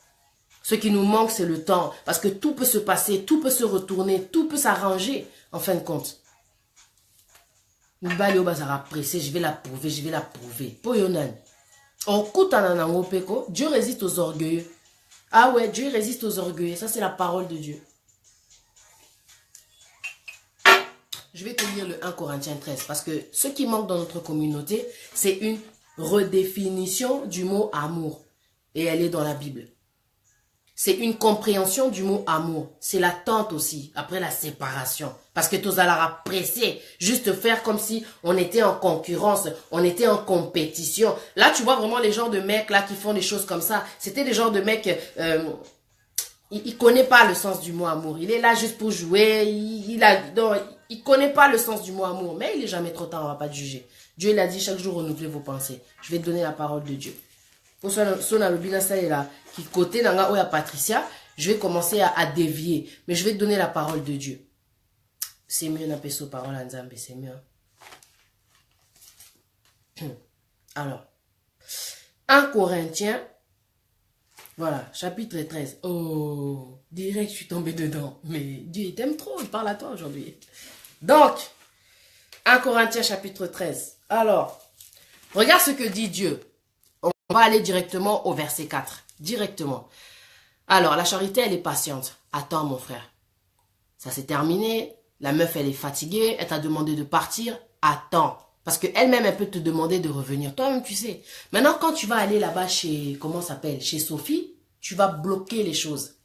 Ce qui nous manque, c'est le temps. Parce que tout peut se passer, tout peut se retourner, tout peut s'arranger, en fin de compte. Je vais la prouver, je vais la prouver. Dieu résiste aux orgueilleux. Ah ouais, Dieu résiste aux orgueilleux. Ça, c'est la parole de Dieu. Je vais te lire le 1 Corinthiens 13. Parce que ce qui manque dans notre communauté, c'est une redéfinition du mot amour. Et elle est dans la Bible. C'est une compréhension du mot amour. C'est l'attente aussi, après la séparation. Parce que tous allons pressé, juste faire comme si on était en concurrence, on était en compétition. Là, tu vois vraiment les genres de mecs là qui font des choses comme ça. C'était des genres de mecs, il connaît pas le sens du mot amour. Il est là juste pour jouer, il connaît pas le sens du mot amour. Mais il est jamais trop tard, on va pas te juger. Dieu, il a dit chaque jour renouvelez vos pensées. Je vais te donner la parole de Dieu. Pour son alobina ça est là, qui côté nanga oya Patricia, je vais commencer à dévier, mais je vais te donner la parole de Dieu. C'est mieux n'a pas sa parole en Zambé, c'est mieux. Alors, 1 Corinthiens, voilà, chapitre 13. Oh, direct, je suis tombé dedans. Mais Dieu t'aime trop, il parle à toi aujourd'hui. Donc, 1 Corinthiens chapitre 13. Alors, regarde ce que dit Dieu. On va aller directement au verset 4. Directement. Alors, la charité, elle est patiente. Attends, mon frère. Ça s'est terminé. La meuf, elle est fatiguée. Elle t'a demandé de partir. Attends. Parce qu'elle-même, elle peut te demander de revenir. Toi-même, tu sais. Maintenant, quand tu vas aller là-bas chez, comment ça s'appelle, chez Sophie, tu vas bloquer les choses.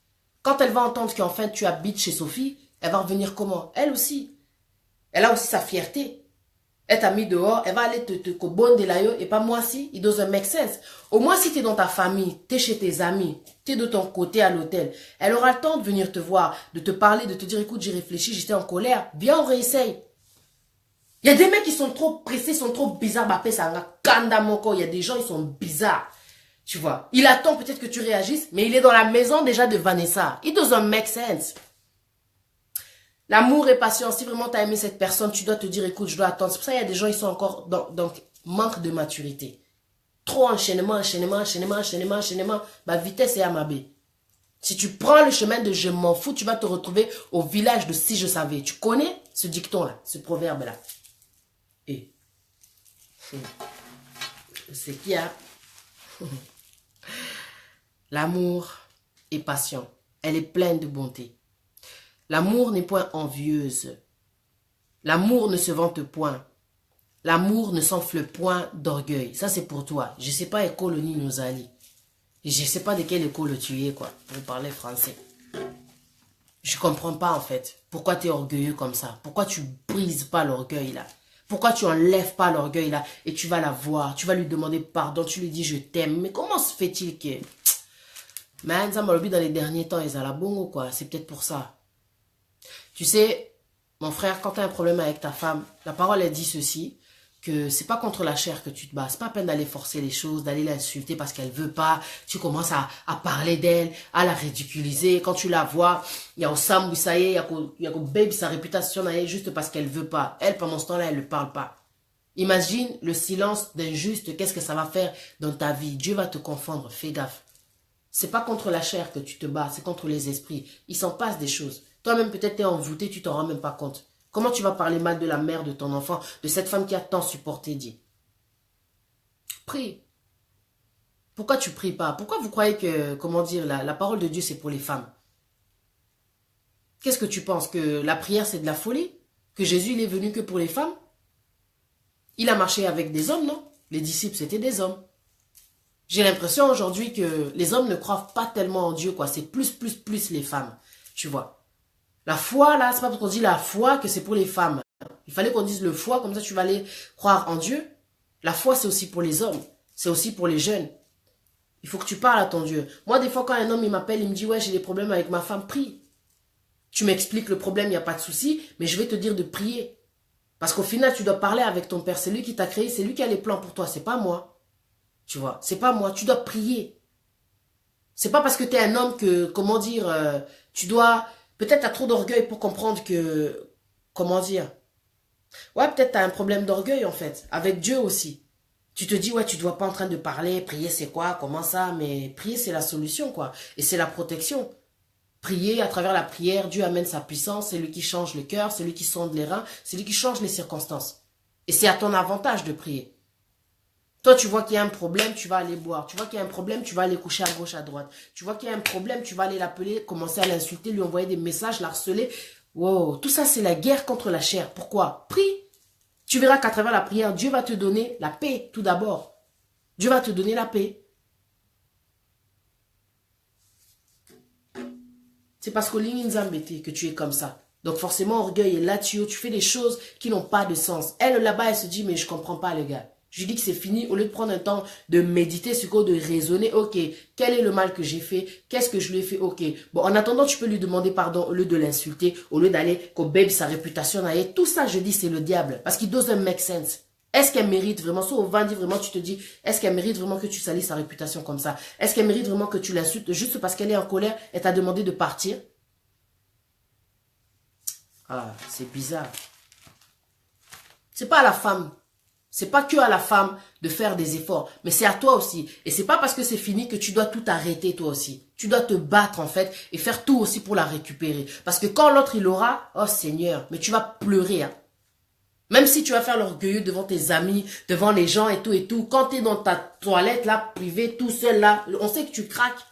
Quand elle va entendre qu'enfin tu habites chez Sophie, elle va revenir comment? Elle aussi. Elle a aussi sa fierté. Elle t'a mis dehors, elle va aller te cobonner là et pas moi si, it doesn't make sense. Au moins si tu es dans ta famille, tu es chez tes amis, tu es de ton côté à l'hôtel, elle aura le temps de venir te voir, de te parler, de te dire écoute j'ai réfléchi, j'étais en colère, viens on réessaye. Il y a des mecs qui sont trop pressés, sont trop bizarres, il y a des gens ils sont bizarres. Tu vois, il attend peut-être que tu réagisses, mais il est dans la maison déjà de Vanessa. It doesn't make sense. L'amour et patience, si vraiment tu as aimé cette personne, tu dois te dire, écoute, je dois attendre. C'est pour ça qu'il y a des gens, ils sont encore dans manque de maturité. Trop enchaînement. Ma vitesse est à ma baie. Si tu prends le chemin de je m'en fous, tu vas te retrouver au village de si je savais. Tu connais ce dicton-là, ce proverbe-là. Et c'est qu'il y a l'amour est patient. Elle est pleine de bonté. L'amour n'est point envieuse. L'amour ne se vante point. L'amour ne s'enfle point d'orgueil. Ça, c'est pour toi. Je ne sais pas école ni nous ali. Je ne sais pas de quelle école tu es, quoi, pour parler français. Je ne comprends pas, en fait. Pourquoi tu es orgueilleux comme ça? Pourquoi tu brises pas l'orgueil, là? Pourquoi tu enlèves pas l'orgueil, là? Et tu vas la voir. Tu vas lui demander pardon. Tu lui dis, je t'aime. Mais comment se fait-il que... Mais dans les derniers temps, ils ont la bongo, quoi. C'est peut-être pour ça. Tu sais, mon frère, quand tu as un problème avec ta femme, la parole, elle dit ceci. que c'est pas contre la chair que tu te bats. C'est pas à peine d'aller forcer les choses, d'aller l'insulter parce qu'elle veut pas. Tu commences à parler d'elle, à la ridiculiser. Quand tu la vois, il y a Osam Boussaye, il y a baby sa réputation juste parce qu'elle veut pas. Elle, pendant ce temps-là, elle ne parle pas. Imagine le silence d'injuste, qu'est-ce que ça va faire dans ta vie. Dieu va te confondre, fais gaffe. C'est pas contre la chair que tu te bats, c'est contre les esprits. Il s'en passe des choses. Toi-même, peut-être, tu es envoûté, tu t'en rends même pas compte. Comment tu vas parler mal de la mère de ton enfant, de cette femme qui a tant supporté, dit. Prie. Pourquoi tu pries pas? Pourquoi vous croyez que, comment dire, la parole de Dieu, c'est pour les femmes? Qu'est-ce que tu penses? Que la prière, c'est de la folie? Que Jésus, il est venu que pour les femmes? Il a marché avec des hommes, non? Les disciples, c'était des hommes. J'ai l'impression aujourd'hui que les hommes ne croient pas tellement en Dieu, quoi. C'est plus les femmes, tu vois. La foi, là, c'est pas parce qu'on dit la foi que c'est pour les femmes. Il fallait qu'on dise le foi, comme ça tu vas aller croire en Dieu. La foi, c'est aussi pour les hommes. C'est aussi pour les jeunes. Il faut que tu parles à ton Dieu. Moi, des fois, quand un homme il m'appelle, il me dit, ouais, j'ai des problèmes avec ma femme, prie. Tu m'expliques le problème, il n'y a pas de souci, mais je vais te dire de prier. Parce qu'au final, tu dois parler avec ton père. C'est lui qui t'a créé, c'est lui qui a les plans pour toi, c'est pas moi. Tu vois, c'est pas moi. Tu dois prier. C'est pas parce que tu es un homme que, comment dire, tu dois... Peut-être tu as trop d'orgueil pour comprendre que... Comment dire? Ouais, peut-être tu as un problème d'orgueil, en fait. Avec Dieu aussi. Tu te dis, ouais, tu ne dois pas en train de parler. Prier, c'est quoi? Comment ça? Mais prier, c'est la solution, quoi. Et c'est la protection. Prier, à travers la prière, Dieu amène sa puissance. C'est lui qui change le cœur. C'est lui qui sonde les reins. C'est lui qui change les circonstances. Et c'est à ton avantage de prier. Toi, tu vois qu'il y a un problème, tu vas aller boire. Tu vois qu'il y a un problème, tu vas aller coucher à gauche, à droite. Tu vois qu'il y a un problème, tu vas aller l'appeler, commencer à l'insulter, lui envoyer des messages, l'harceler. Wow, tout ça, c'est la guerre contre la chair. Pourquoi? Prie. Tu verras qu'à travers la prière, Dieu va te donner la paix, tout d'abord. Dieu va te donner la paix. C'est parce qu'au Nzambete que tu es comme ça. Donc forcément, orgueil et là-dessus, tu fais des choses qui n'ont pas de sens. Elle, là-bas, elle se dit, mais je comprends pas, les gars. Je dis que c'est fini, au lieu de prendre un temps de méditer sur quoi, de raisonner, ok, quel est le mal que j'ai fait, qu'est-ce que je lui ai fait, ok. Bon, en attendant, tu peux lui demander pardon au lieu de l'insulter, au lieu d'aller, qu'on babe sa réputation, tout ça, je dis, c'est le diable, parce qu'il doesn't make sense. Est-ce qu'elle mérite vraiment, soit au vendredi vraiment, tu te dis, est-ce qu'elle mérite vraiment que tu salis sa réputation comme ça? Est-ce qu'elle mérite vraiment que tu l'insultes juste parce qu'elle est en colère et t'a demandé de partir? Ah, c'est bizarre. C'est pas à la femme. C'est pas que à la femme de faire des efforts, mais c'est à toi aussi. Et c'est pas parce que c'est fini que tu dois tout arrêter toi aussi. Tu dois te battre en fait et faire tout aussi pour la récupérer. Parce que quand l'autre il aura, oh Seigneur, mais tu vas pleurer. Hein. Même si tu vas faire l'orgueilleux devant tes amis, devant les gens et tout, quand tu es dans ta toilette là, privée, tout seul là, on sait que tu craques.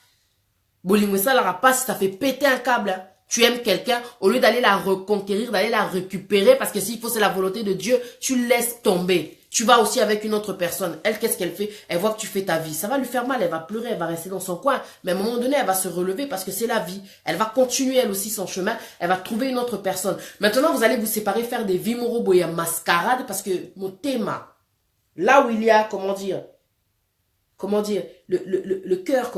Bolingwesa la rapace, ça fait péter un câble. Hein. Tu aimes quelqu'un, au lieu d'aller la reconquérir, d'aller la récupérer, parce que s'il faut, c'est la volonté de Dieu, tu laisses tomber. Tu vas aussi avec une autre personne. Elle, qu'est-ce qu'elle fait? Elle voit que tu fais ta vie. Ça va lui faire mal, elle va pleurer, elle va rester dans son coin. Mais à un moment donné, elle va se relever parce que c'est la vie. Elle va continuer, elle aussi, son chemin. Elle va trouver une autre personne. Maintenant, vous allez vous séparer, faire des vimoroboya mascarade parce que mon thème, là où il y a, le cœur,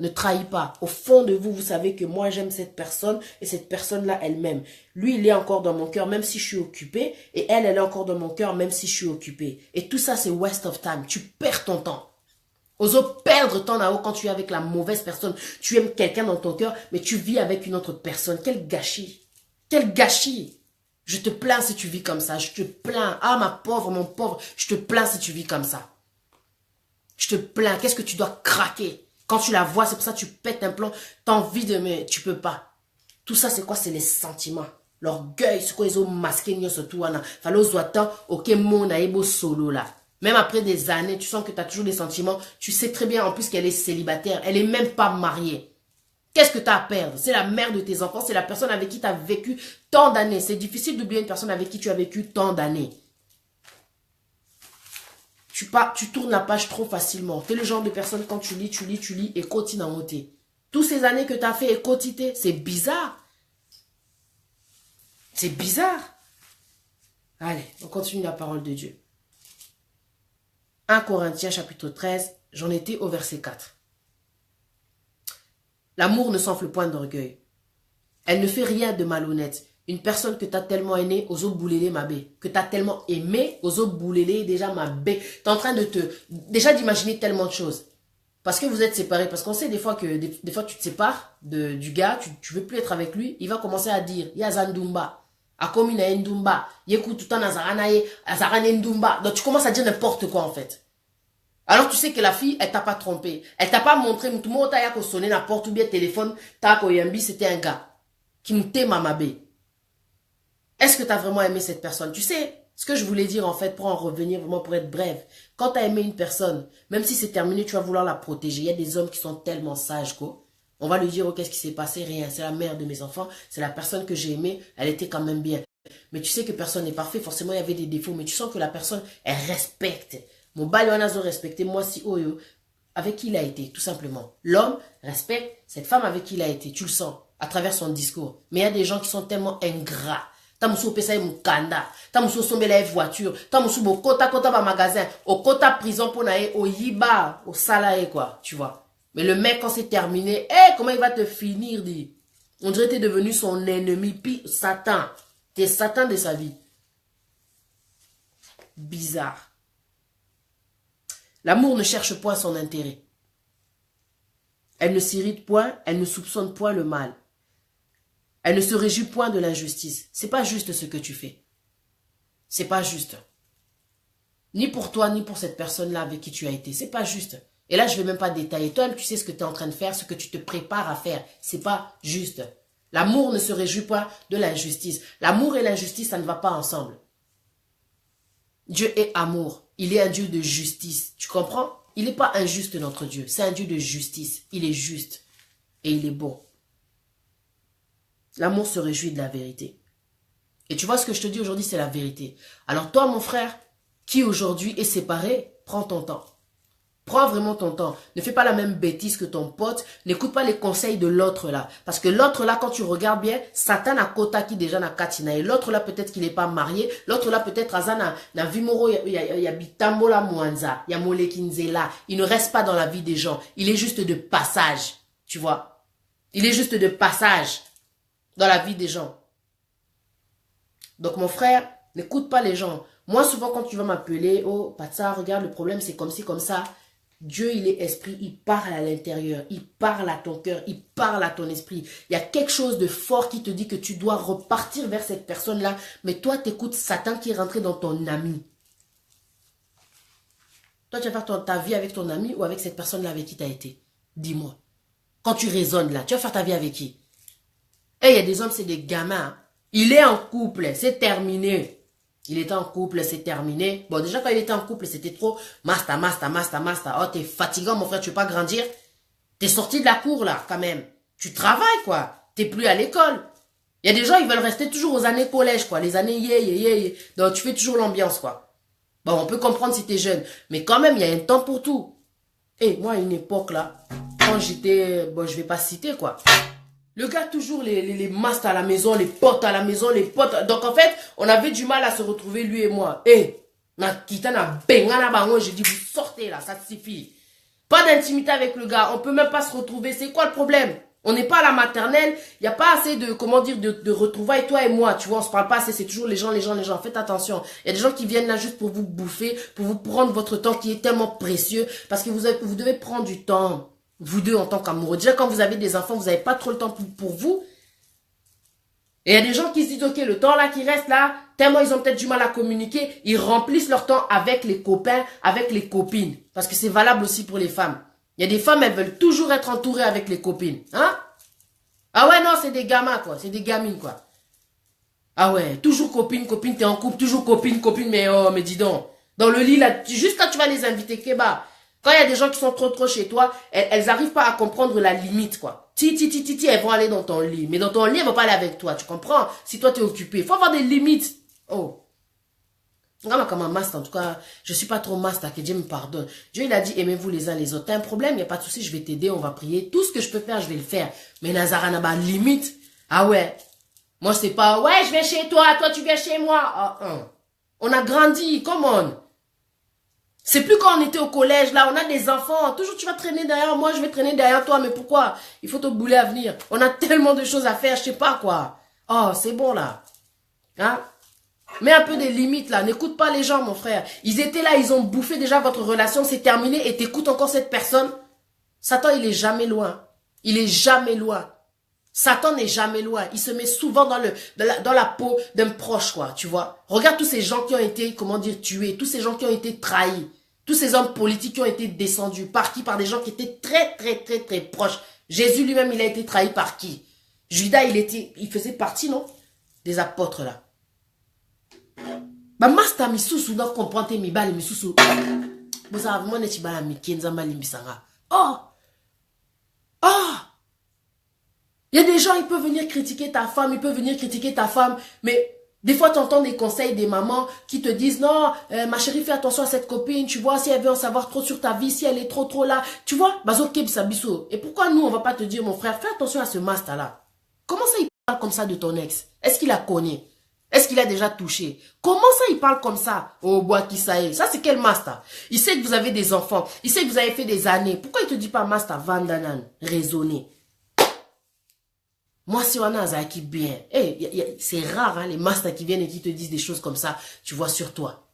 ne trahit pas. Au fond de vous, vous savez que moi, j'aime cette personne et cette personne-là, elle m'aime. Lui, il est encore dans mon cœur, même si je suis occupée. Et elle, elle est encore dans mon cœur, même si je suis occupée. Et tout ça, c'est waste of time. Tu perds ton temps. Ose perdre ton temps quand tu es avec la mauvaise personne. Tu aimes quelqu'un dans ton cœur, mais tu vis avec une autre personne. Quel gâchis. Quel gâchis. Je te plains si tu vis comme ça. Je te plains. Ah, ma pauvre, mon pauvre. Je te plains si tu vis comme ça. Je te plains, qu'est-ce que tu dois craquer? Quand tu la vois, c'est pour ça que tu pètes un plomb, t'as envie de, mais tu peux pas. Tout ça, c'est quoi? C'est les sentiments. L'orgueil, c'est quoi? Ils ont masqué, surtout, fallait aux attendre, ok, mon aïbo solo, là. Même après des années, tu sens que tu as toujours des sentiments. Tu sais très bien, en plus, qu'elle est célibataire. Elle est même pas mariée. Qu'est-ce que tu as à perdre? C'est la mère de tes enfants, c'est la personne avec qui tu as vécu tant d'années. C'est difficile d'oublier une personne avec qui tu as vécu tant d'années. Tu tournes la page trop facilement. Tu es le genre de personne, quand tu lis et continue à monter. Toutes ces années que tu as fait et quotité, c'est bizarre. C'est bizarre. Allez, on continue la parole de Dieu. 1 Corinthiens chapitre 13, j'en étais au verset 4. L'amour ne s'enfle point d'orgueil. Elle ne fait rien de malhonnête. Une personne que tu as tellement aimé, aux autres boulélé ma bé. Que tu as tellement aimé, aux autres boulélé déjà ma bé. Tu es en train de déjà d'imaginer tellement de choses. Parce que vous êtes séparés. Parce qu'on sait des fois que des fois tu te sépares du gars, tu veux plus être avec lui. Il va commencer à dire, ya Zandumba. Akomi na Ndumba. Yeku tout en Azaranaye. Azarane Ndumba. Donc tu commences à dire n'importe quoi en fait. Alors tu sais que la fille, elle t'a pas trompé. Elle t'a pas montré, tout le monde t'a sonné la porte ou bien téléphone, t'as koyambi, c'était un gars. Qui m'était mamabé. Est-ce que tu as vraiment aimé cette personne? Tu sais, ce que je voulais dire en fait, pour en revenir vraiment, pour être bref. Quand tu as aimé une personne, même si c'est terminé, tu vas vouloir la protéger. Il y a des hommes qui sont tellement sages, quoi. On va lui dire, oh, qu'est-ce qui s'est passé? Rien. C'est la mère de mes enfants. C'est la personne que j'ai aimée. Elle était quand même bien. Mais tu sais que personne n'est parfait. Forcément, il y avait des défauts. Mais tu sens que la personne, elle respecte. Mon balionazo respecté. Moi, si, oh, yo, avec qui il a été, tout simplement. L'homme respecte cette femme avec qui il a été. Tu le sens à travers son discours. Mais il y a des gens qui sont tellement ingrats. Tamusu pesa mon kanda, tamusu sombe la voiture, tamusu bo kota ba magasin, au kota prison pour nae, au yiba, au salae quoi, tu vois. Mais le mec quand c'est terminé, comment il va te finir dit. On dirait que t'es devenu son ennemi, puis Satan. T'es Satan de sa vie. Bizarre. L'amour ne cherche point son intérêt. Elle ne s'irrite point, elle ne soupçonne point le mal. Elle ne se réjouit point de l'injustice. C'est pas juste ce que tu fais. C'est pas juste. Ni pour toi, ni pour cette personne-là avec qui tu as été. C'est pas juste. Et là, je vais même pas détailler. Toi-même, tu sais ce que tu es en train de faire, ce que tu te prépares à faire. C'est pas juste. L'amour ne se réjouit pas de l'injustice. L'amour et l'injustice, ça ne va pas ensemble. Dieu est amour. Il est un Dieu de justice. Tu comprends? Il n'est pas injuste, notre Dieu. C'est un Dieu de justice. Il est juste. Et il est bon. L'amour se réjouit de la vérité. Et tu vois ce que je te dis aujourd'hui, c'est la vérité. Alors toi, mon frère, qui aujourd'hui est séparé, prends ton temps. Prends vraiment ton temps. Ne fais pas la même bêtise que ton pote. N'écoute pas les conseils de l'autre là. Parce que l'autre là, quand tu regardes bien, Satan a kota qui déjà n'a katina. Et l'autre là, peut-être qu'il n'est pas marié. L'autre là, peut-être Azana na vimoro, il y a bitambola mwanza, il y a molekinzela. Il ne reste pas dans la vie des gens. Il est juste de passage. Tu vois. Il est juste de passage dans la vie des gens. Donc mon frère, n'écoute pas les gens. Moi souvent quand tu vas m'appeler, oh Patsa, regarde le problème c'est comme ci, comme ça. Dieu il est esprit, il parle à l'intérieur, il parle à ton cœur, il parle à ton esprit. Il y a quelque chose de fort qui te dit que tu dois repartir vers cette personne-là. Mais toi t'écoutes Satan qui est rentré dans ton ami. Toi tu vas faire ta vie avec ton ami ou avec cette personne-là avec qui tu as été. Dis-moi. Quand tu raisonnes là, tu vas faire ta vie avec qui? Il y a des hommes, c'est des gamins. Il est en couple, c'est terminé. Il était en couple, c'est terminé. Bon, déjà, quand il était en couple, c'était trop. Masta. Oh, t'es fatigant, mon frère, tu veux pas grandir? T'es sorti de la cour, là, quand même. Tu travailles, quoi. T'es plus à l'école. Il y a des gens, ils veulent rester toujours aux années collège, quoi. Les années Donc, tu fais toujours l'ambiance, quoi. Bon, on peut comprendre si t'es jeune. Mais quand même, il y a un temps pour tout. Moi, à une époque, là, quand j'étais... Bon, je vais pas citer, quoi. Le gars, toujours les mastes à la maison, les potes à la maison, les potes. Donc, en fait, on avait du mal à se retrouver, lui et moi. J'ai dit, vous sortez là, ça suffit. Pas d'intimité avec le gars, on peut même pas se retrouver. C'est quoi le problème? On n'est pas à la maternelle, il n'y a pas assez de, comment dire, de retrouvailles, toi et moi. Tu vois, on se parle pas assez, c'est toujours les gens. Faites attention. Il y a des gens qui viennent là juste pour vous bouffer, pour vous prendre votre temps qui est tellement précieux. Parce que vous devez prendre du temps. Vous deux en tant qu'amoureux. Déjà, quand vous avez des enfants, vous n'avez pas trop le temps pour vous. Et il y a des gens qui se disent, ok, le temps là qui reste là, tellement ils ont peut-être du mal à communiquer, ils remplissent leur temps avec les copains, avec les copines. Parce que c'est valable aussi pour les femmes. Il y a des femmes, elles veulent toujours être entourées avec les copines. Hein? Ah ouais, non, c'est des gamins, quoi. C'est des gamines, quoi. Ah ouais, toujours copine, t'es en couple, toujours copine, mais oh, mais dis donc. Dans le lit, là, juste quand tu vas les inviter, Kéba. Quand il y a des gens qui sont trop chez toi, elles n'arrivent pas à comprendre la limite, quoi. Elles vont aller dans ton lit. Mais dans ton lit, elles vont pas aller avec toi, tu comprends? Si toi, tu es occupé. Il faut avoir des limites. Oh. Comme un master, en tout cas, je suis pas trop master, que Dieu me pardonne. Dieu, il a dit, aimez-vous les uns les autres. T'as un problème, il n'y a pas de souci, je vais t'aider, on va prier. Tout ce que je peux faire, je vais le faire. Mais Nazara n'a pas de limite. Ah ouais. Moi, c'est pas, ouais, je vais chez toi, toi, tu viens chez moi. Ah, On a grandi, come on. C'est plus quand on était au collège, là, on a des enfants. Toujours, tu vas traîner derrière moi, je vais traîner derrière toi. Mais pourquoi? Il faut te bouler à venir. On a tellement de choses à faire, je sais pas quoi. Oh, c'est bon là. Hein? Mets un peu des limites là. N'écoute pas les gens, mon frère. Ils étaient là, ils ont bouffé déjà votre relation, c'est terminé et t'écoutes encore cette personne. Satan, il est jamais loin. Il est jamais loin. Satan n'est jamais loin. Il se met souvent dans la peau d'un proche, quoi, tu vois. Regarde tous ces gens qui ont été, comment dire, tués. Tous ces gens qui ont été trahis. Tous ces hommes politiques qui ont été descendus. Par qui? Par des gens qui étaient très, très, très, très proches. Jésus lui-même, il a été trahi par qui? Judas, il faisait partie, non? Des apôtres, là. Bah, masta mi susu, donc comprendre mi bali mi susu. Vous savez, moi, n'est-ce pas mi kenza mali mi sanga. Oh! Oh! Il y a des gens, ils peuvent venir critiquer ta femme, ils peuvent venir critiquer ta femme, mais des fois, tu entends des conseils des mamans qui te disent, non, ma chérie, fais attention à cette copine, tu vois, si elle veut en savoir trop sur ta vie, si elle est trop là, tu vois, bazo kebisa biso. Et pourquoi nous, on va pas te dire, mon frère, fais attention à ce master-là. Comment ça, il parle comme ça de ton ex? Est-ce qu'il la connaît? Est-ce qu'il a déjà touché? Comment ça, il parle comme ça? Oh, bois qui ça est. Ça, c'est quel master? Il sait que vous avez des enfants. Il sait que vous avez fait des années. Pourquoi il te dit pas master vandanan? Raisonner. Moi, si on a un qui bien, hey, c'est rare, hein, les masters qui viennent et qui te disent des choses comme ça, tu vois, sur toi.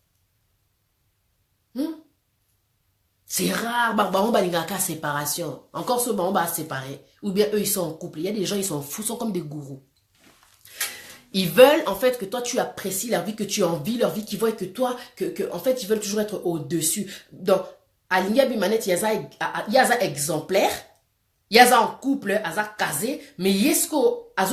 C'est rare, on va dire séparation. Encore ce on va séparer. Ou bien eux, ils sont en couple. Il y a des gens, ils sont fous, ils sont comme des gourous. Ils veulent, en fait, que toi, tu apprécies leur vie, que tu envies leur vie, qu'ils voient que toi, en fait, ils veulent toujours être au-dessus. Donc, à l'India Bimanet, il y a un exemplaire. Il y a un couple, un casé, mais il y a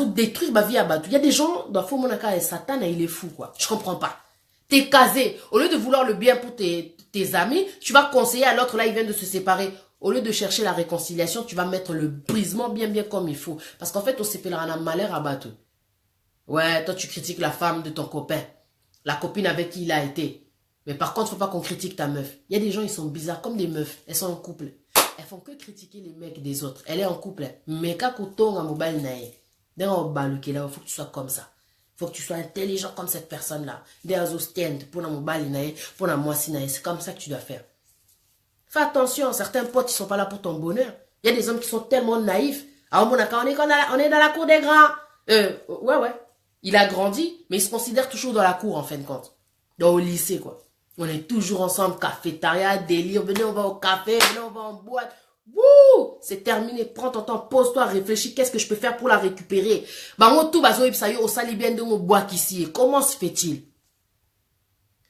détruire ma vie à Batou. Il y a des gens, dans le monaka et Satan, il est fou, quoi. Je comprends pas. T'es casé. Au lieu de vouloir le bien pour tes amis, tu vas conseiller à l'autre, là, il vient de se séparer. Au lieu de chercher la réconciliation, tu vas mettre le brisement bien comme il faut. Parce qu'en fait, on s'épellera un malheur à Batou. Ouais, toi, tu critiques la femme de ton copain. La copine avec qui il a été. Mais par contre, faut pas qu'on critique ta meuf. Il y a des gens, ils sont bizarres, comme des meufs. Elles sont en couple. Elles font que critiquer les mecs des autres. Elle est en couple. Mais quand tu tournes en mobile, il faut que tu sois comme ça. Il faut que tu sois intelligent comme cette personne-là. Pour la mobile, pour la moitié, c'est comme ça que tu dois faire. Fais attention, certains potes, ils sont pas là pour ton bonheur. Il y a des hommes qui sont tellement naïfs. Ah, on est dans la cour des grands. Ouais. Il a grandi, mais il se considère toujours dans la cour, en fin de compte. Au lycée, quoi. On est toujours ensemble, cafétéria, délire, venez, on va au café, venez, on va en boîte. Wouh! C'est terminé, prends ton temps, pose-toi, réfléchis, qu'est-ce que je peux faire pour la récupérer? Comment se fait-il?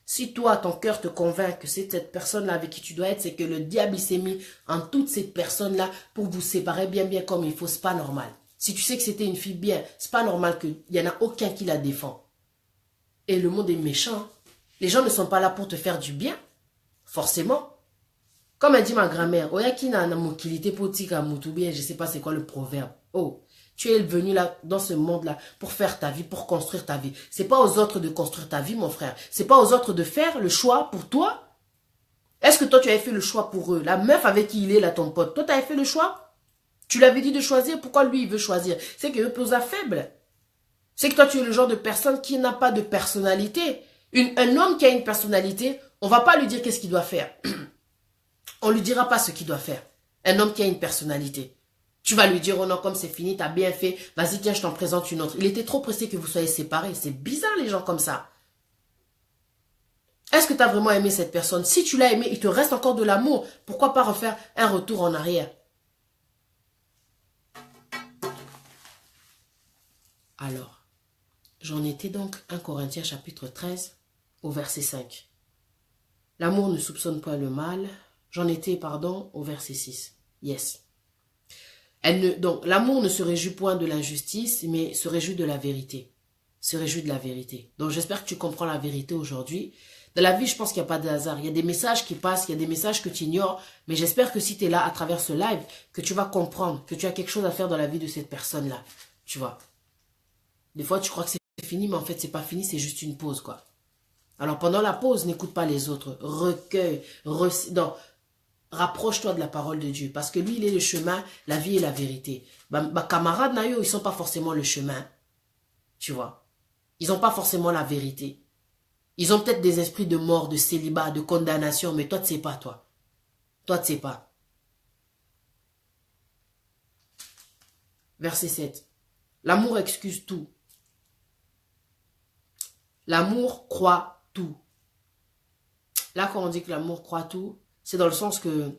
Si toi, ton cœur te convainc que c'est cette personne-là avec qui tu dois être, c'est que le diable s'est mis en toutes ces personnes-là pour vous séparer bien comme il faut, c'est pas normal. Si tu sais que c'était une fille bien, c'est pas normal qu'il y en a aucun qui la défend. Et le monde est méchant. Les gens ne sont pas là pour te faire du bien. Forcément. Comme a dit ma grand-mère, je sais pas c'est quoi le proverbe. Oh, tu es venu là, dans ce monde-là, pour faire ta vie, pour construire ta vie. C'est pas aux autres de construire ta vie, mon frère. C'est pas aux autres de faire le choix pour toi. Est-ce que toi, tu avais fait le choix pour eux? La meuf avec qui il est, là, ton pote, toi, tu avais fait le choix? Tu l'avais dit de choisir, pourquoi lui, il veut choisir? C'est qu'il veut poser faible. C'est que toi, tu es le genre de personne qui n'a pas de personnalité. Un homme qui a une personnalité, on va pas lui dire qu'est-ce qu'il doit faire. On lui dira pas ce qu'il doit faire. Un homme qui a une personnalité. Tu vas lui dire, oh non, comme c'est fini, t'as bien fait, vas-y, tiens, je t'en présente une autre. Il était trop pressé que vous soyez séparés. C'est bizarre, les gens comme ça. Est-ce que tu as vraiment aimé cette personne? Si tu l'as aimé, il te reste encore de l'amour. Pourquoi pas refaire un retour en arrière? Alors, j'en étais donc 1 Corinthiens chapitre 13 au verset 5. L'amour ne soupçonne pas le mal. J'en étais, au verset 6. Yes. Donc, l'amour ne se réjouit point de l'injustice, mais se réjouit de la vérité. Se réjouit de la vérité. Donc, j'espère que tu comprends la vérité aujourd'hui. Dans la vie, je pense qu'il n'y a pas de hasard. Il y a des messages qui passent, il y a des messages que tu ignores. Mais j'espère que si tu es là à travers ce live, que tu vas comprendre que tu as quelque chose à faire dans la vie de cette personne-là. Tu vois. Des fois, tu crois que c'est fini, mais en fait, c'est pas fini, c'est juste une pause, quoi. Alors, pendant la pause, n'écoute pas les autres. Recueille, rapproche-toi de la parole de Dieu. Parce que lui, il est le chemin, la vie et la vérité. Ma camarade, Nayo, ils sont pas forcément le chemin. Tu vois. Ils n'ont pas forcément la vérité. Ils ont peut-être des esprits de mort, de célibat, de condamnation, mais toi, tu sais pas, toi. Toi, tu sais pas. Verset 7. L'amour excuse tout. L'amour croit tout. Là, quand on dit que l'amour croit tout, c'est dans le sens que,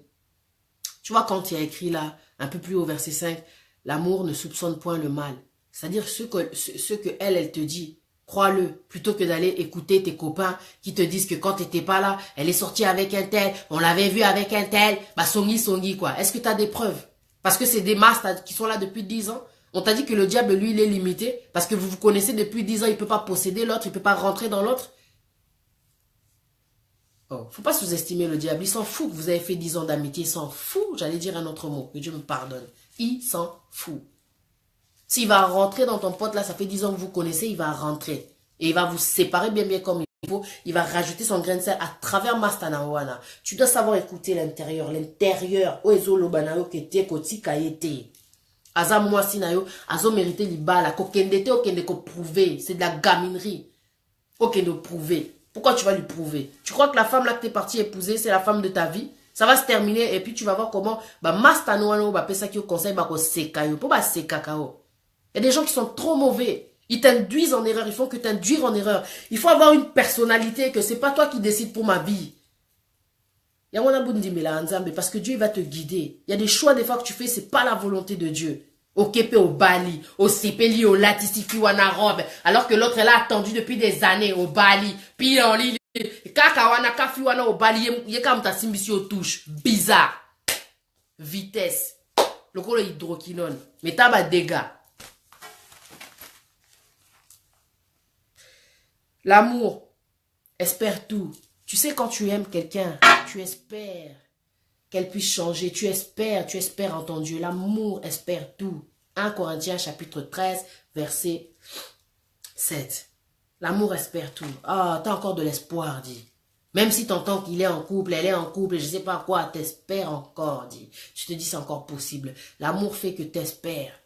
tu vois, quand il y a écrit là, un peu plus haut, verset 5, l'amour ne soupçonne point le mal. C'est-à-dire ce que elle te dit, crois-le, plutôt que d'aller écouter tes copains qui te disent que quand tu n'étais pas là, elle est sortie avec un tel, on l'avait vu avec un tel, bah songi quoi. Est-ce que tu as des preuves? Parce que c'est des masses qui sont là depuis 10 ans. On t'a dit que le diable, lui, il est limité, parce que vous vous connaissez depuis 10 ans, il ne peut pas posséder l'autre, il ne peut pas rentrer dans l'autre. Oh, faut pas sous-estimer le diable. Il s'en fout que vous avez fait 10 ans d'amitié. Il s'en fout. J'allais dire un autre mot. Que Dieu me pardonne. Il s'en fout. S'il va rentrer dans ton pote, là, ça fait 10 ans que vous connaissez, il va rentrer. Et il va vous séparer bien comme il faut. Il va rajouter son grain de sel à travers Mastanawana. Tu dois savoir écouter l'intérieur. L'intérieur. Oezo lobanayo kete koti kayete. Aza mwasi na yo. Azo mérité libala. Kokendete okende ko prouver. C'est de la gaminerie. Okende prouver. Pourquoi tu vas lui prouver? Tu crois que la femme là que tu es parti épouser, c'est la femme de ta vie? Ça va se terminer et puis tu vas voir comment Mastanoano va passer qui au conseil pour sekayo, pour sekakao. Il y a des gens qui sont trop mauvais. Ils t'induisent en erreur, ils font que t'induire en erreur. Il faut avoir une personnalité que c'est pas toi qui décides pour ma vie. Parce que Dieu va te guider. Il y a des choix des fois que tu fais, c'est pas la volonté de Dieu. Au Kepe, au Bali, au Sepeli, au Latisiki, ou en robe. Alors que l'autre, elle a attendu depuis des années au Bali. Puis en lit, Kakawana, Kafiwana, au Bali, il y a comme ta simbisi aux touches. Bizarre. Vitesse. Le col hydroquinone. Mais t'as pas de dégâts. L'amour espère tout. Tu sais, quand tu aimes quelqu'un, tu espères qu'elle puisse changer. Tu espères en ton Dieu. L'amour espère tout. 1 Corinthiens chapitre 13, verset 7. L'amour espère tout. Ah, t'as encore de l'espoir, dit. Même si t'entends qu'il est en couple, elle est en couple, je sais pas quoi, t'espères encore, dit. Tu te dis c'est encore possible. L'amour fait que t'espères.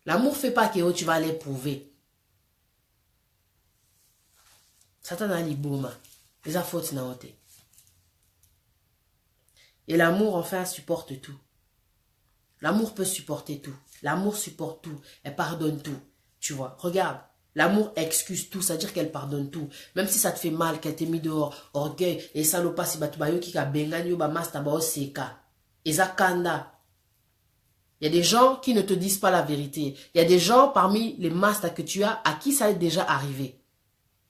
L'amour fait pas que tu vas l'éprouver. Satan a libouma. Les affautes n'a pas. Et l'amour, enfin, supporte tout. L'amour peut supporter tout. L'amour supporte tout. Elle pardonne tout. Tu vois, regarde. L'amour excuse tout, c'est-à-dire qu'elle pardonne tout. Même si ça te fait mal, qu'elle t'ait mis dehors, orgueil, et salopa si batubayo ki ka benganyo ba masta ba oseka. Eza kanda. Il y a des gens qui ne te disent pas la vérité. Il y a des gens parmi les mastas que tu as à qui ça est déjà arrivé.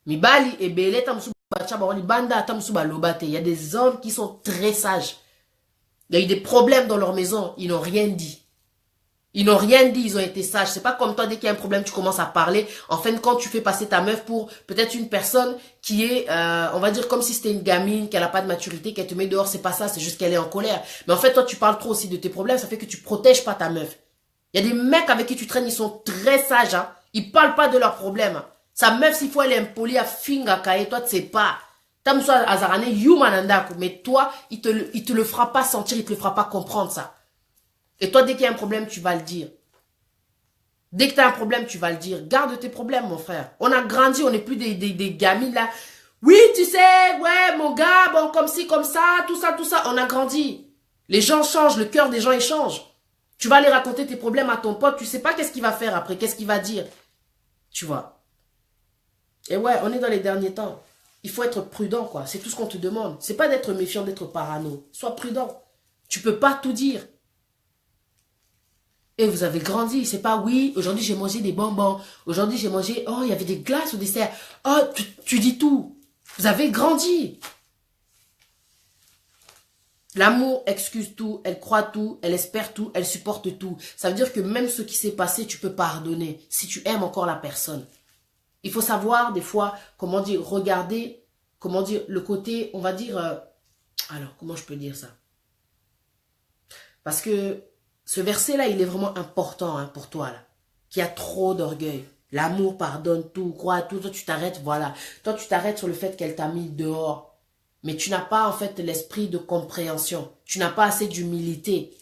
Mibali et Bele tamsu bacha ba wali banda tamsu ba lobate. Il y a des hommes qui sont très sages. Il y a eu des problèmes dans leur maison, ils n'ont rien dit. Ils n'ont rien dit, ils ont été sages. C'est pas comme toi, dès qu'il y a un problème, tu commences à parler. En fin de compte, tu fais passer ta meuf pour peut-être une personne qui est, on va dire comme si c'était une gamine, qu'elle n'a pas de maturité, qu'elle te met dehors, c'est pas ça, c'est juste qu'elle est en colère. Mais en fait, toi, tu parles trop aussi de tes problèmes, ça fait que tu protèges pas ta meuf. Il y a des mecs avec qui tu traînes, ils sont très sages, hein. Ils parlent pas de leurs problèmes. Sa meuf, s'il faut, elle est impolie à finga kaye, toi, tu sais pas. Mais toi, il te le fera pas sentir, il te le fera pas comprendre ça. Et toi, dès qu'il y a un problème, tu vas le dire. Dès que tu as un problème, tu vas le dire. Garde tes problèmes, mon frère. On a grandi, on n'est plus des gamines là. Oui, tu sais, ouais, mon gars, bon, comme ci, comme ça, tout ça, tout ça. On a grandi. Les gens changent, le cœur des gens, il change. Tu vas aller raconter tes problèmes à ton pote, tu sais pas qu'est-ce qu'il va faire après, qu'est-ce qu'il va dire. Tu vois. Et ouais, on est dans les derniers temps. Il faut être prudent, quoi. C'est tout ce qu'on te demande. C'est pas d'être méfiant, d'être parano. Sois prudent. Tu peux pas tout dire. Et vous avez grandi. C'est pas, oui, aujourd'hui j'ai mangé des bonbons. Aujourd'hui j'ai mangé, oh, il y avait des glaces au dessert. Oh, tu dis tout. Vous avez grandi. L'amour excuse tout, elle croit tout, elle espère tout, elle supporte tout. Ça veut dire que même ce qui s'est passé, tu peux pardonner. Si tu aimes encore la personne. Il faut savoir, des fois, comment dire, regarder, comment dire, le côté, on va dire, alors, comment je peux dire ça? Parce que ce verset-là, il est vraiment important hein, pour toi, là, qui a trop d'orgueil. L'amour pardonne tout, croit tout, toi tu t'arrêtes, voilà. Toi tu t'arrêtes sur le fait qu'elle t'a mis dehors. Mais tu n'as pas en fait l'esprit de compréhension. Tu n'as pas assez d'humilité.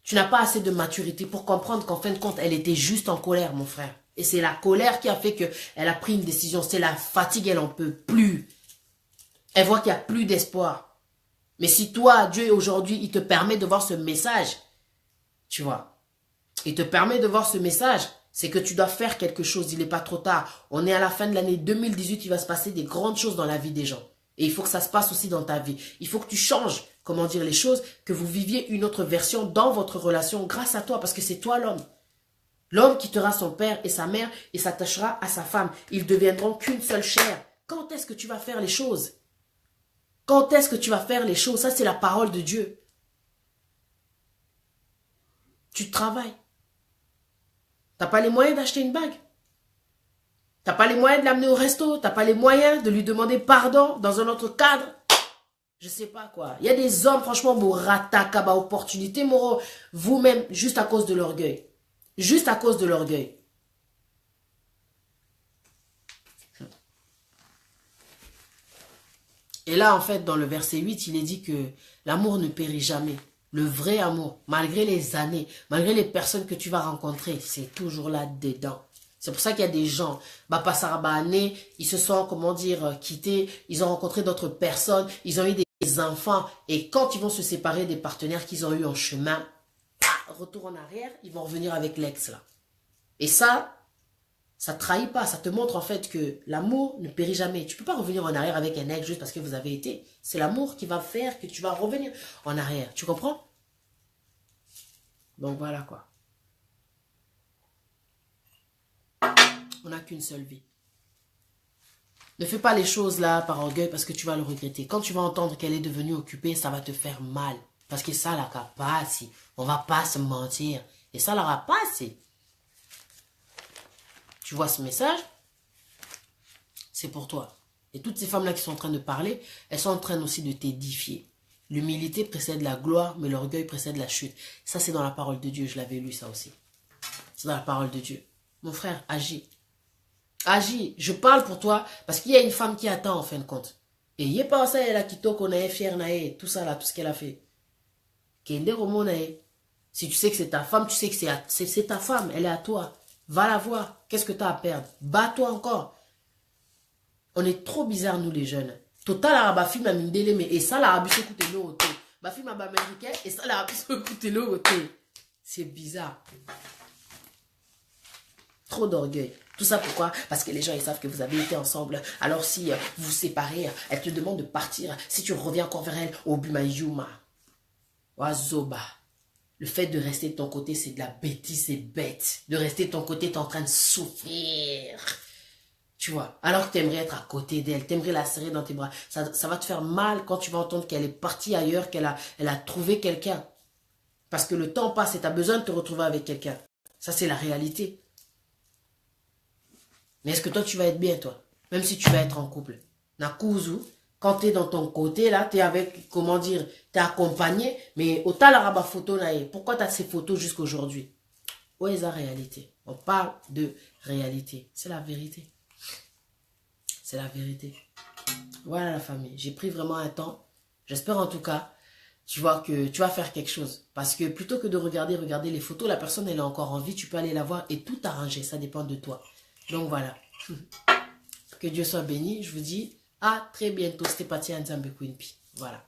Tu n'as pas assez de maturité pour comprendre qu'en fin de compte, elle était juste en colère, mon frère. Et c'est la colère qui a fait qu'elle a pris une décision. C'est la fatigue, elle n'en peut plus. Elle voit qu'il n'y a plus d'espoir. Mais si toi, Dieu, aujourd'hui, il te permet de voir ce message, tu vois, il te permet de voir ce message, C'est que tu dois faire quelque chose. Il n'est pas trop tard. On est à la fin de l'année 2018. Il va se passer des grandes choses dans la vie des gens. Et il faut que ça se passe aussi dans ta vie. Il faut que tu changes, comment dire les choses, que vous viviez une autre version dans votre relation grâce à toi, parce que c'est toi l'homme. L'homme quittera son père et sa mère et s'attachera à sa femme. Ils deviendront qu'une seule chair. Quand est-ce que tu vas faire les choses? Quand est-ce que tu vas faire les choses? Ça, c'est la parole de Dieu. Tu travailles. Tu n'as pas les moyens d'acheter une bague. Tu n'as pas les moyens de l'amener au resto. Tu n'as pas les moyens de lui demander pardon dans un autre cadre. Je sais pas quoi. Il y a des hommes, franchement, ratakaba opportunité, moro, vous-même, juste à cause de l'orgueil. Juste à cause de l'orgueil. Et là, en fait, dans le verset 8, il est dit que l'amour ne périt jamais. Le vrai amour, malgré les années, malgré les personnes que tu vas rencontrer, c'est toujours là dedans. C'est pour ça qu'il y a des gens, ils se sont, comment dire, quittés, ils ont rencontré d'autres personnes, ils ont eu des enfants, et quand ils vont se séparer des partenaires qu'ils ont eu en chemin, retour en arrière, ils vont revenir avec l'ex là. Et ça trahit pas, ça te montre en fait que l'amour ne périt jamais. Tu peux pas revenir en arrière avec un ex juste parce que vous avez été. C'est l'amour qui va faire que tu vas revenir en arrière. Tu comprends? Donc voilà quoi. On n'a qu'une seule vie. Ne fais pas les choses là par orgueil parce que tu vas le regretter. Quand tu vas entendre qu'elle est devenue occupée, ça va te faire mal. Parce que ça, la capace, on va pas se mentir. Et ça, la rapace. Tu vois ce message? C'est pour toi. Et toutes ces femmes-là qui sont en train de parler, elles sont en train aussi de t'édifier. L'humilité précède la gloire, mais l'orgueil précède la chute. Ça, c'est dans la parole de Dieu. Je l'avais lu, ça aussi. C'est dans la parole de Dieu. Mon frère, agis. Agis. Je parle pour toi parce qu'il y a une femme qui attend, en fin de compte. Et il n'y a pas ça, elle a quitté, qu'on est fier, tout ça là, tout ce qu'elle a fait. Si tu sais que c'est ta femme, tu sais que c'est ta femme, elle est à toi. Va la voir. Qu'est-ce que tu as à perdre? Bats-toi encore. On est trop bizarres, nous les jeunes. Total, la fille m'a mis mais et ça, la rabisse écoute l'eau. Ma fille m'a américaine et ça, la rabisse écoute l'eau. C'est bizarre. Trop d'orgueil. Tout ça pourquoi? Parce que les gens, ils savent que vous avez été ensemble. Alors si vous vous séparez, elle te demande de partir. Si tu reviens encore vers elle, Obuma Yuma. Wazoba. Le fait de rester de ton côté, c'est de la bêtise, c'est bête. De rester de ton côté, tu es en train de souffrir. Tu vois, alors que tu aimerais être à côté d'elle, tu aimerais la serrer dans tes bras. Ça va te faire mal quand tu vas entendre qu'elle est partie ailleurs, elle a trouvé quelqu'un. Parce que le temps passe et tu as besoin de te retrouver avec quelqu'un. Ça, c'est la réalité. Mais est-ce que toi, tu vas être bien, toi? Même si tu vas être en couple. Nakuzu, quand tu es dans ton côté, là, tu es avec, comment dire, tu es accompagné, mais autant la rabat photo, là, pourquoi tu as ces photos jusqu'à aujourd'hui? Où est la réalité? On parle de réalité. C'est la vérité. C'est la vérité. Voilà la famille. J'ai pris vraiment un temps. J'espère en tout cas, tu vois, que tu vas faire quelque chose. Parce que plutôt que de regarder les photos, la personne, elle est encore en vie, tu peux aller la voir et tout arranger. Ça dépend de toi. Donc voilà. Que Dieu soit béni. Je vous dis à très bientôt. C'était Patia Nzambe Queen Pi. Voilà.